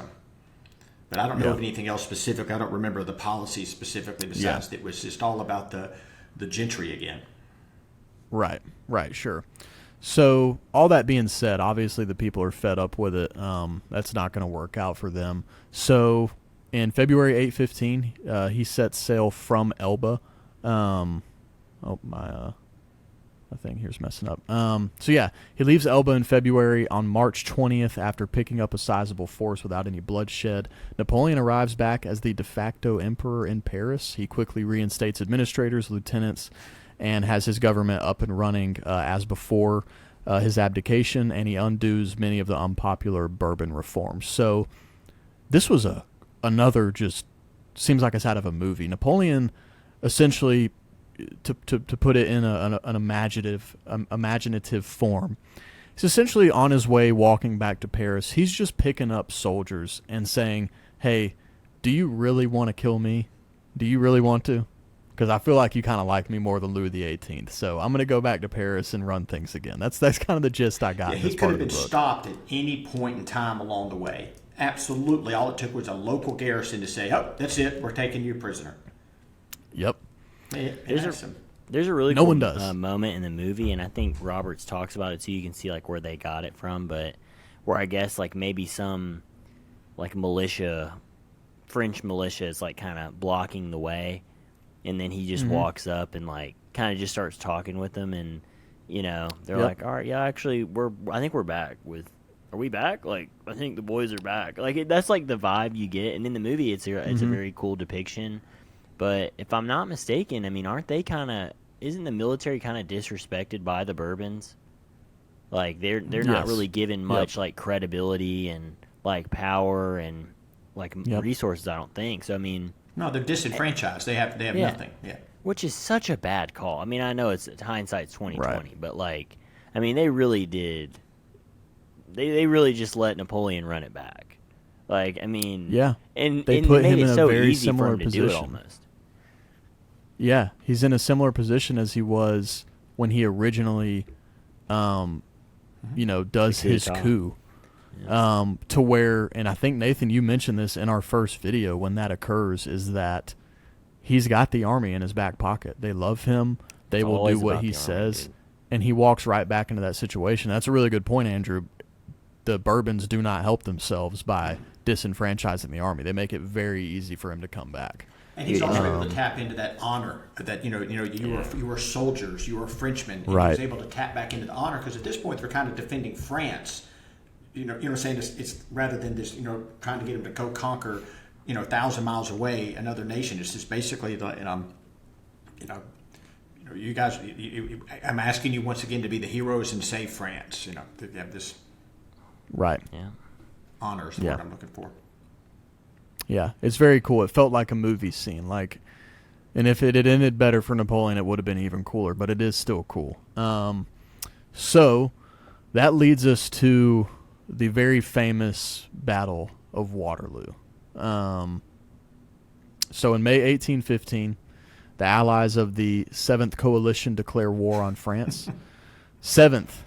but I don't know of anything else specific. I don't remember the policy specifically. Besides, it was just all about the gentry again. Right, sure. So all that being said, obviously the people are fed up with it. That's not going to work out for them. So in February 815, he sets sail from Elba. My thing here's messing up. He leaves Elba in February. On March 20th, after picking up a sizable force without any bloodshed, Napoleon arrives back as the de facto emperor in Paris. He quickly reinstates administrators, lieutenants, and has his government up and running as before his abdication, and he undoes many of the unpopular Bourbon reforms. So this was another just seems like it's out of a movie. Napoleon essentially, to put it in an imaginative form, he's essentially on his way walking back to Paris. He's just picking up soldiers and saying, hey, do you really want to kill me? Do you really want to? Because I feel like you kind of like me more than Louis the 18th. So I'm going to go back to Paris and run things again. That's kind of the gist I got in this part of the book. He could have been stopped at any point in time along the way. Absolutely. All it took was a local garrison to say, oh, that's it. We're taking you prisoner. Yep. There's a really cool moment in the movie, and I think Roberts talks about it too. You can see like where they got it from, but where I guess like maybe some like French militia is like kind of blocking the way, and then he just walks up and like kind of just starts talking with them, and you know they're like, all right, yeah, actually I think we're back with. Are we back? Like, I think the boys are back. Like, that's like the vibe you get, and in the movie, it's a very cool depiction. But if I'm not mistaken, I mean, isn't the military kind of disrespected by the Bourbons? Like, they're not really given much like credibility and like power and like resources, I don't think. So I mean, no, they're disenfranchised. They have nothing. Yeah. Which is such a bad call. I mean, I know it's hindsight's 2020, but like, I mean, they really did. They really just let Napoleon run it back. Like, I mean, and they put him in a so very similar position. Do it almost. Yeah, he's in a similar position as he was when he originally, does his coup. To where, and I think, Nathan, you mentioned this in our first video when that occurs, is that he's got the army in his back pocket. They love him. They will do what he says. And he walks right back into that situation. That's a really good point, Andrew. The Bourbons do not help themselves by disenfranchising the army. They make it very easy for him to come back. And he's also able to tap into that honor that you were soldiers, you were Frenchmen. And right. He was able to tap back into the honor because at this point they're kind of defending France. Saying it's rather than just trying to get them to go conquer 1,000 miles away another nation. It's just basically you guys. I'm asking you once again to be the heroes and save France. They have this. Right. Yeah. Honor is the word I'm looking for. Yeah, it's very cool. It felt like a movie scene. And if it had ended better for Napoleon, it would have been even cooler. But it is still cool. So that leads us to the very famous Battle of Waterloo. So in May 1815, the allies of the 7th Coalition declare war on France. Seventh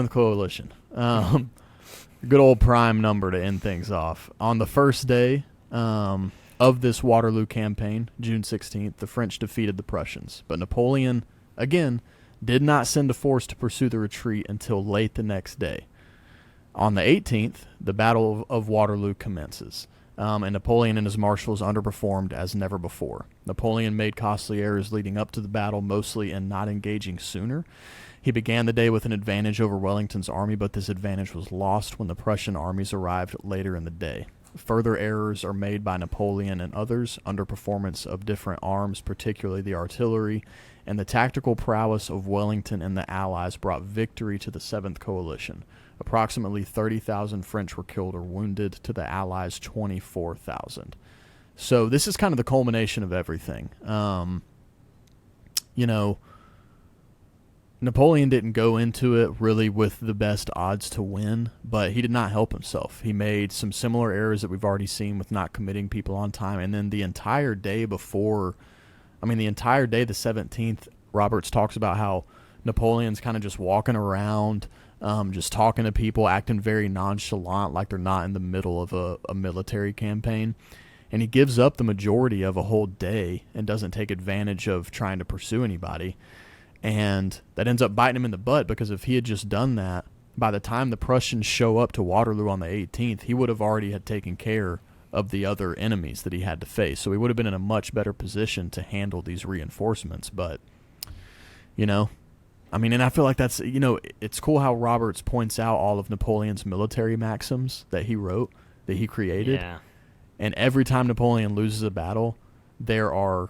Coalition. Good old prime number to end things off. On the first day of this Waterloo campaign, June 16th, the French defeated the Prussians. But Napoleon, again, did not send a force to pursue the retreat until late the next day. On the 18th, the Battle of Waterloo commences. And Napoleon and his marshals underperformed as never before. Napoleon made costly errors leading up to the battle, mostly in not engaging sooner. He began the day with an advantage over Wellington's army, but this advantage was lost when the Prussian armies arrived later in the day. Further errors are made by Napoleon and others, underperformance of different arms, particularly the artillery, and the tactical prowess of Wellington and the Allies brought victory to the 7th Coalition. Approximately 30,000 French were killed or wounded, to the Allies 24,000. So this is kind of the culmination of everything. Napoleon didn't go into it really with the best odds to win, but he did not help himself. He made some similar errors that we've already seen with not committing people on time. And then the entire day, the 17th, Roberts talks about how Napoleon's kind of just walking around, just talking to people, acting very nonchalant, like they're not in the middle of a military campaign. And he gives up the majority of a whole day and doesn't take advantage of trying to pursue anybody. And that ends up biting him in the butt, because if he had just done that, by the time the Prussians show up to Waterloo on the 18th, he would have already had taken care of the other enemies that he had to face. So he would have been in a much better position to handle these reinforcements. But, and I feel like that's, it's cool how Roberts points out all of Napoleon's military maxims that he wrote, that he created. Yeah. And every time Napoleon loses a battle, there are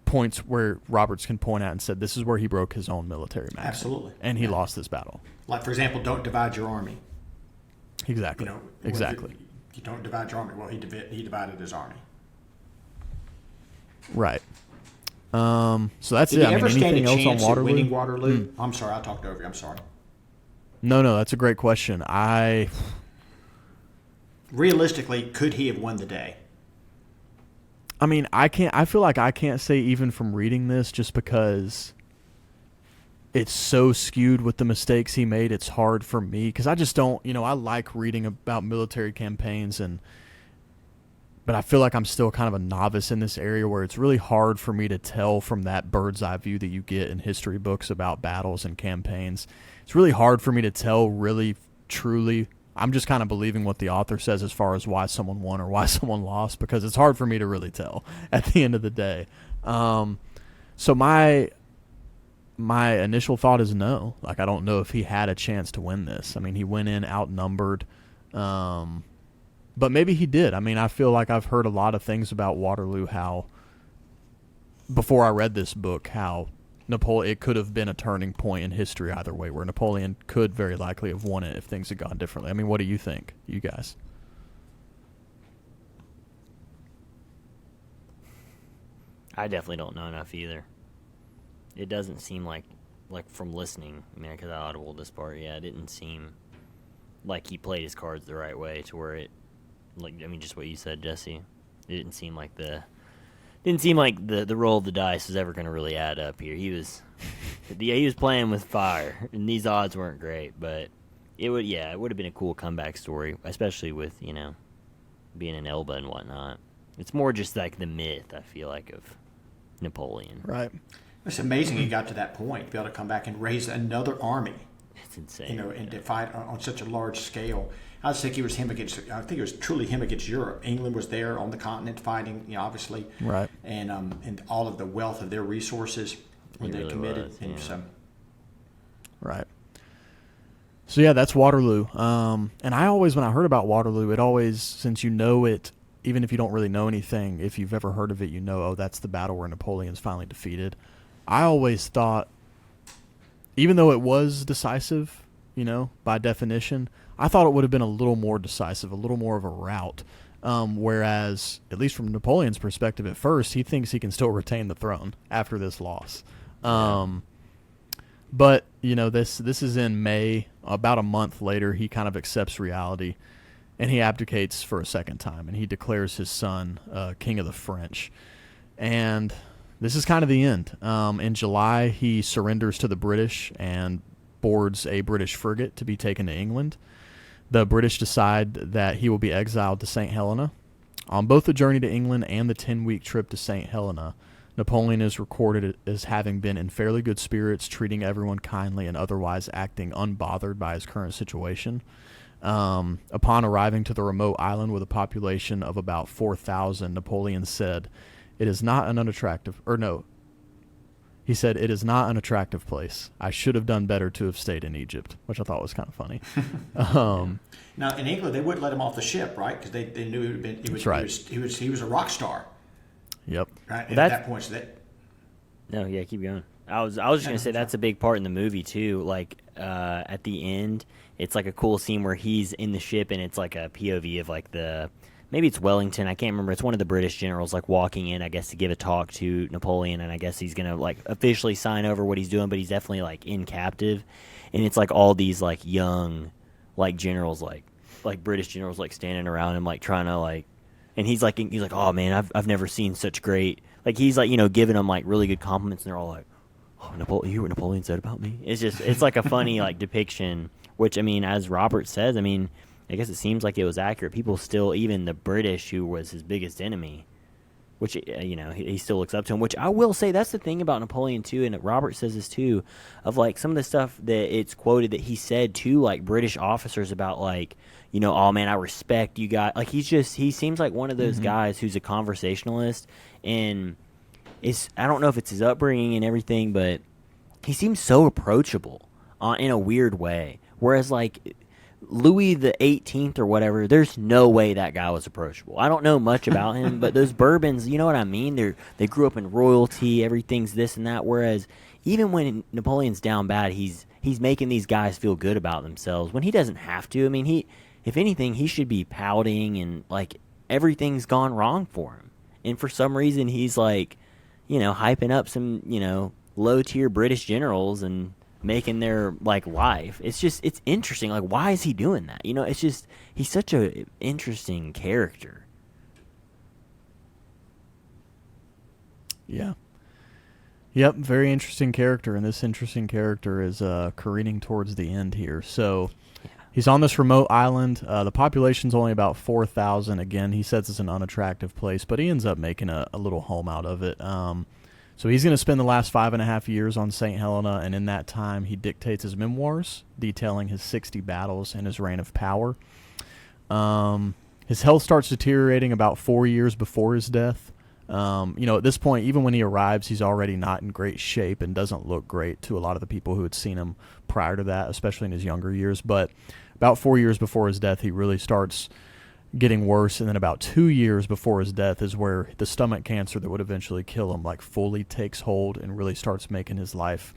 points where Roberts can point out and said, this is where he broke his own military maxim. Absolutely. And he lost this battle. Like, for example, don't divide your army. Exactly. Exactly. You don't divide your army. Well, he divided his army. Right. So that's Did it. he ever stand anything a else on chance at Waterloo? winning Waterloo? I'm sorry, I talked over you. I'm sorry. No, that's a great question. Realistically, could he have won the day? I feel like I can't say even from reading this, just because it's so skewed with the mistakes he made. It's hard for me, because I just don't, I like reading about military campaigns, but I feel like I'm still kind of a novice in this area, where it's really hard for me to tell from that bird's eye view that you get in history books about battles and campaigns. It's really hard for me to tell really, truly. I'm just kind of believing what the author says as far as why someone won or why someone lost, because it's hard for me to really tell at the end of the day. So my initial thought is no. Like, I don't know if he had a chance to win this. He went in outnumbered, but maybe he did. I feel like I've heard a lot of things about Waterloo, how before I read this book, how it could have been a turning point in history either way, where Napoleon could very likely have won it if things had gone differently. What do you think, you guys? I definitely don't know enough either. It doesn't seem like from listening, because I audible this part, it didn't seem like he played his cards the right way to where it, just what you said, Jesse. It didn't seem like the roll of the dice was ever going to really add up here. He was playing with fire, and these odds weren't great, but it would have been a cool comeback story, especially with, being in Elba and whatnot. It's more just like the myth, I feel like, of Napoleon. Right. It's amazing he got to that point, to be able to come back and raise another army. It's insane. And to fight on such a large scale. I just think it was truly him against Europe. England was there on the continent fighting, obviously. Right. And all of the wealth of their resources when they really committed. was, Right. So, that's Waterloo. And I always, when I heard about Waterloo, it always, since you know it, even if you don't really know anything, if you've ever heard of it, that's the battle where Napoleon's finally defeated. I always thought, even though it was decisive, by definition, I thought it would have been a little more decisive, a little more of a rout. Whereas, at least from Napoleon's perspective at first, he thinks he can still retain the throne after this loss. But, this is in May. About a month later, he kind of accepts reality. and he abdicates for a second time, and he declares his son king of the French. And this is kind of the end. In July, he surrenders to the British and boards a British frigate to be taken to England. The British decide that he will be exiled to St. Helena. On both the journey to England and the 10-week trip to St. Helena, Napoleon is recorded as having been in fairly good spirits, treating everyone kindly, and otherwise acting unbothered by his current situation. Upon arriving to the remote island with a population of about 4,000, Napoleon said, "It is not an unattractive," or no, he said, "It is not an attractive place. I should have done better to have stayed in Egypt," which I thought was kind of funny. Now, in England, they wouldn't let him off the ship, right? Because they knew he was a rock star. Yep. Right? And at that point, so that... No, yeah, keep going. I was just gonna say that's a big part in the movie too. Like at the end, it's like a cool scene where he's in the ship and it's like a POV of like maybe it's Wellington, I can't remember. It's one of the British generals like walking in, I guess, to give a talk to Napoleon, and I guess he's gonna like officially sign over what he's doing, but he's definitely like in captive, and it's like all these like young like generals like British generals like standing around him like trying to like, and he's like oh man, I've never seen such great, like he's like, you know, giving them like really good compliments, and they're all like, oh, you hear what Napoleon said about me? It's like a funny like depiction, which I mean, as Robert says, I mean, I guess it seems like it was accurate. People still, even the British, who was his biggest enemy, which, you know, he still looks up to him, which I will say that's the thing about Napoleon, too, and Robert says this, too, of, like, some of the stuff that it's quoted that he said to, like, British officers about, like, you know, oh, man, I respect you guys. Like, he seems like one of those guys who's a conversationalist, and I don't know if it's his upbringing and everything, but he seems so approachable in a weird way, whereas, like, Louis the 18th or whatever, there's no way that guy was approachable. I don't know much about him, but those Bourbons, you know what I mean? They grew up in royalty, everything's this and that, whereas even when Napoleon's down bad, he's making these guys feel good about themselves when he doesn't have to. I mean, if anything, he should be pouting and like everything's gone wrong for him. And for some reason, he's like, you know, hyping up some, you know, low-tier British generals and making their like life. It's interesting. Like, why is he doing that? You know, it's just, he's such a interesting character. Yeah. Yep, very interesting character, and this interesting character is careening towards the end here. So he's on this remote island. The population's only about 4,000. Again, he says it's an unattractive place, but he ends up making a little home out of it. So he's going to spend the last 5.5 years on St. Helena, and in that time he dictates his memoirs, detailing his 60 battles and his reign of power. His health starts deteriorating about 4 years before his death. You know, at this point, even when he arrives, he's already not in great shape and doesn't look great to a lot of the people who had seen him prior to that, especially in his younger years. But about 4 years before his death, he really starts getting worse, and then about 2 years before his death is where the stomach cancer that would eventually kill him like fully takes hold and really starts making his life,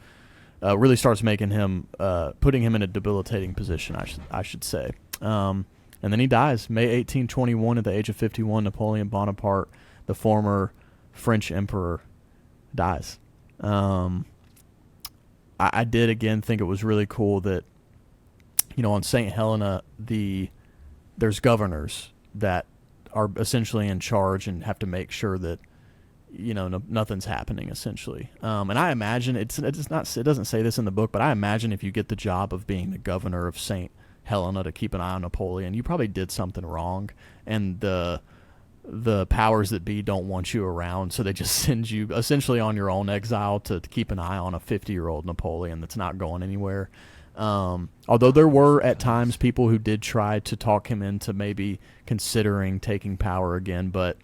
putting him in a debilitating position, I should say. And then he dies May 1821 at the age of 51. Napoleon Bonaparte, the former French emperor, dies. I did again think it was really cool that, you know, on St. Helena there's governors that are essentially in charge and have to make sure that, you know, nothing's happening essentially. And I imagine it doesn't say this in the book, but I imagine if you get the job of being the governor of St. Helena to keep an eye on Napoleon, you probably did something wrong, and the powers that be don't want you around, so they just send you essentially on your own exile to keep an eye on a 50-year-old Napoleon that's not going anywhere. Although there were at times people who did try to talk him into maybe considering taking power again, but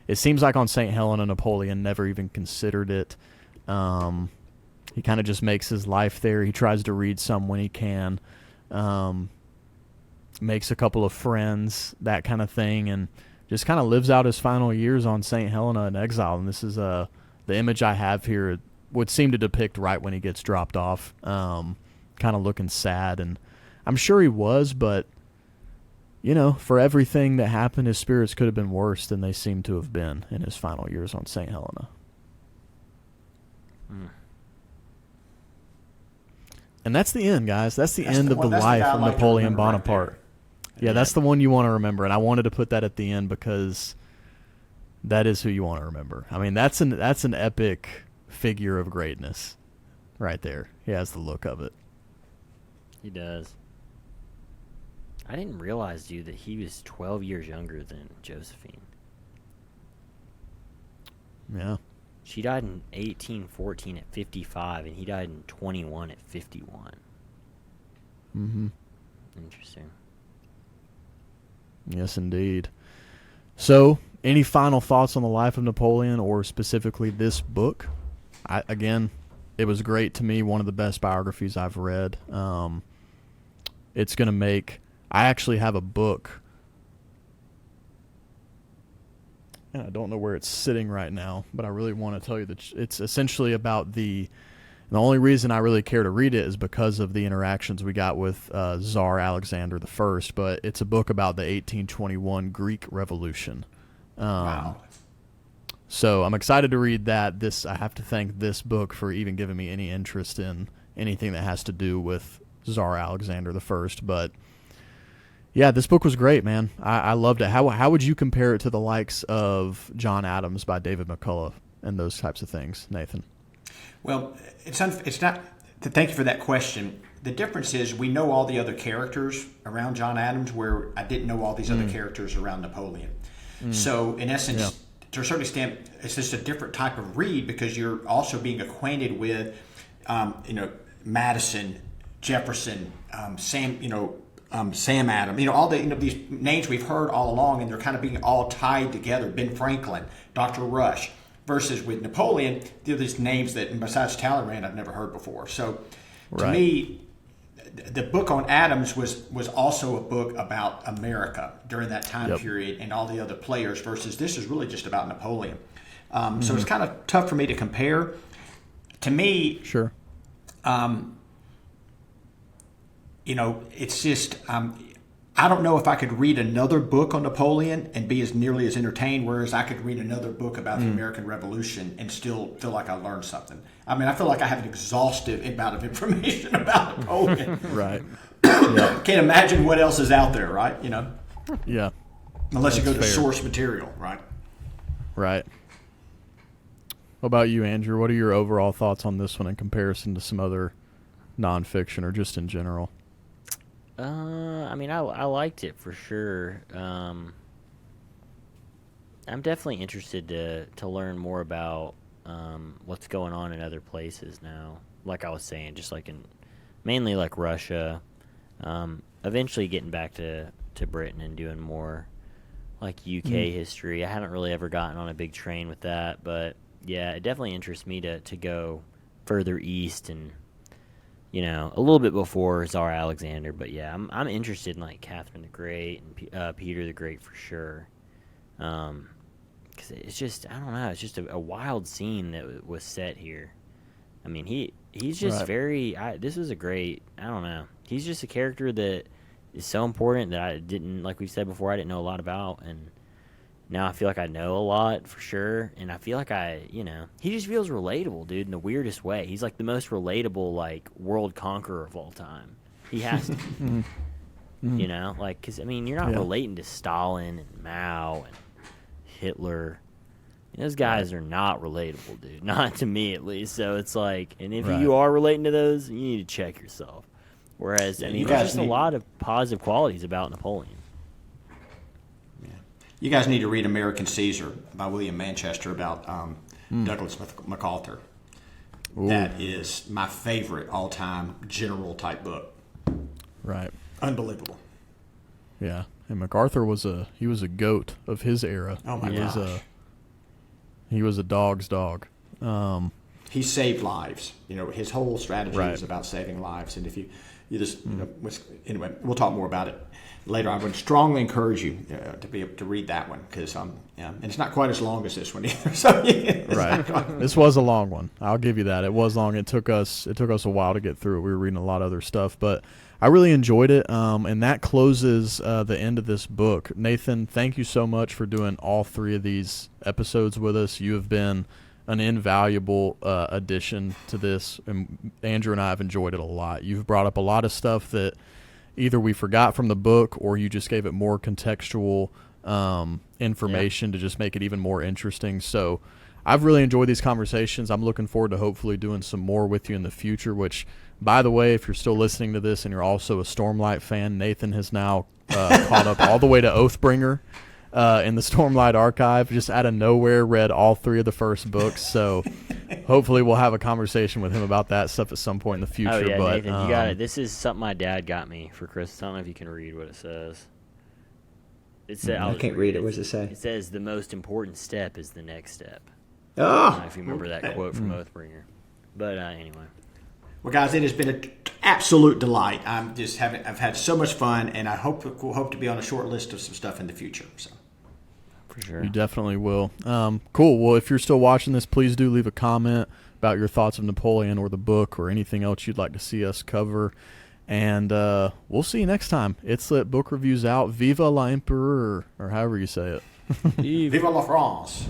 it seems like on St. Helena, Napoleon never even considered it. He kind of just makes his life there. He tries to read some when he can, makes a couple of friends, that kind of thing, and just kind of lives out his final years on St. Helena in exile. And this is the image I have here would seem to depict right when he gets dropped off. Kind of looking sad, and I'm sure he was, but you know, for everything that happened, his spirits could have been worse than they seem to have been in his final years on St. Helena. And that's the end, guys. That's the end of the life of Napoleon Bonaparte. Yeah, that's the one you want to remember, and I wanted to put that at the end because that is who you want to remember. I mean, that's an epic figure of greatness right there. He has the look of it. He does. I didn't realize, dude, that he was 12 years younger than Josephine. Yeah. She died in 1814 at 55, and he died in 21 at 51. Mm-hmm. Interesting. Yes, indeed. So, any final thoughts on the life of Napoleon, or specifically this book? Again, it was great to me. One of the best biographies I've read. It's going to make... I actually have a book, and I don't know where it's sitting right now, but I really want to tell you that it's essentially about the only reason I really care to read it is because of the interactions we got with Tsar Alexander I, but it's a book about the 1821 Greek Revolution. Wow. So I'm excited to read that. I have to thank this book for even giving me any interest in anything that has to do with Tsar Alexander I, but... yeah, this book was great, man. I loved it. How would you compare it to the likes of John Adams by David McCullough and those types of things, Nathan? Well, it's not. Thank you for that question. The difference is we know all the other characters around John Adams, where I didn't know all these other characters around Napoleon. So, in essence, to a certain extent, it's just a different type of read because you're also being acquainted with, Madison, Jefferson, Sam Adams, all the these names we've heard all along, and they're kind of being all tied together. Ben Franklin, Dr. Rush, versus with Napoleon, they're these names that, besides Talleyrand, I've never heard before. So, to me, the book on Adams was also a book about America during that time period and all the other players. Versus this is really just about Napoleon. So it's kind of tough for me to compare. To me, sure. It's just, I don't know if I could read another book on Napoleon and be as nearly as entertained, whereas I could read another book about the American Revolution and still feel like I learned something. I mean, I feel like I have an exhaustive amount of information about Napoleon. Right. Can't imagine what else is out there, right? Yeah. Unless you go to source material, right? Right. What about you, Andrew? What are your overall thoughts on this one in comparison to some other nonfiction or just in general? I liked it for sure. I'm definitely interested to learn more about what's going on in other places now. Like I was saying, just like mainly like Russia. Eventually getting back to Britain and doing more like UK history. I haven't really ever gotten on a big train with that, but yeah, it definitely interests me to go further east and a little bit before Tsar Alexander, but yeah, I'm interested in like Catherine the Great and Peter the Great for sure, because it's just, I don't know, it's just a wild scene that was set here. I mean, he's just very. This was a great. I don't know. He's just a character that is so important that I didn't, like we've said before, I didn't know a lot about, and now I feel like I know a lot for sure, and I feel like he just feels relatable, dude, in the weirdest way. He's like the most relatable, like, world conqueror of all time. He has to be, because, you're not relating to Stalin and Mao and Hitler. Those guys are not relatable, dude, not to me at least. So it's like, and if you are relating to those, you need to check yourself. Whereas, there's just a lot of positive qualities about Napoleon. You guys need to read American Caesar by William Manchester about Douglas MacArthur. Ooh. That is my favorite all-time general type book. Right. Unbelievable. Yeah, and MacArthur was a goat of his era. Oh my gosh. He was a dog's dog. He saved lives. His whole strategy is about saving lives. And if you just anyway, we'll talk more about it later. I would strongly encourage you to be able to read that one because and it's not quite as long as this one either. So this was a long one. I'll give you that. It was long. It took us a while to get through it. We were reading a lot of other stuff, but I really enjoyed it. And that closes the end of this book. Nathan, thank you so much for doing all 3 of these episodes with us. You have been an invaluable addition to this, and Andrew and I have enjoyed it a lot. You've brought up a lot of stuff that either we forgot from the book or you just gave it more contextual information to just make it even more interesting. So I've really enjoyed these conversations. I'm looking forward to hopefully doing some more with you in the future, which, by the way, if you're still listening to this and you're also a Stormlight fan, Nathan has now caught up all the way to Oathbringer in the Stormlight archive. Just out of nowhere, read all 3 of the first books. So hopefully we'll have a conversation with him about that stuff at some point in the future. Oh, yeah, but, Nathan, you got it. This is something my dad got me for Christmas. I don't know if you can read what it says. It says, I can't read it. What does it say? It says the most important step is the next step. I Oh, don't know if you remember that quote from Oathbringer. But anyway. Well, guys, it has been an absolute delight. I've had so much fun, and I we'll hope to be on a short list of some stuff in the future. So. For sure. You definitely will. Cool. Well, if you're still watching this, please do leave a comment about your thoughts of Napoleon or the book or anything else you'd like to see us cover. And we'll see you next time. It's Lit Book Reviews out. Viva l'Empereur, or however you say it. Viva la France.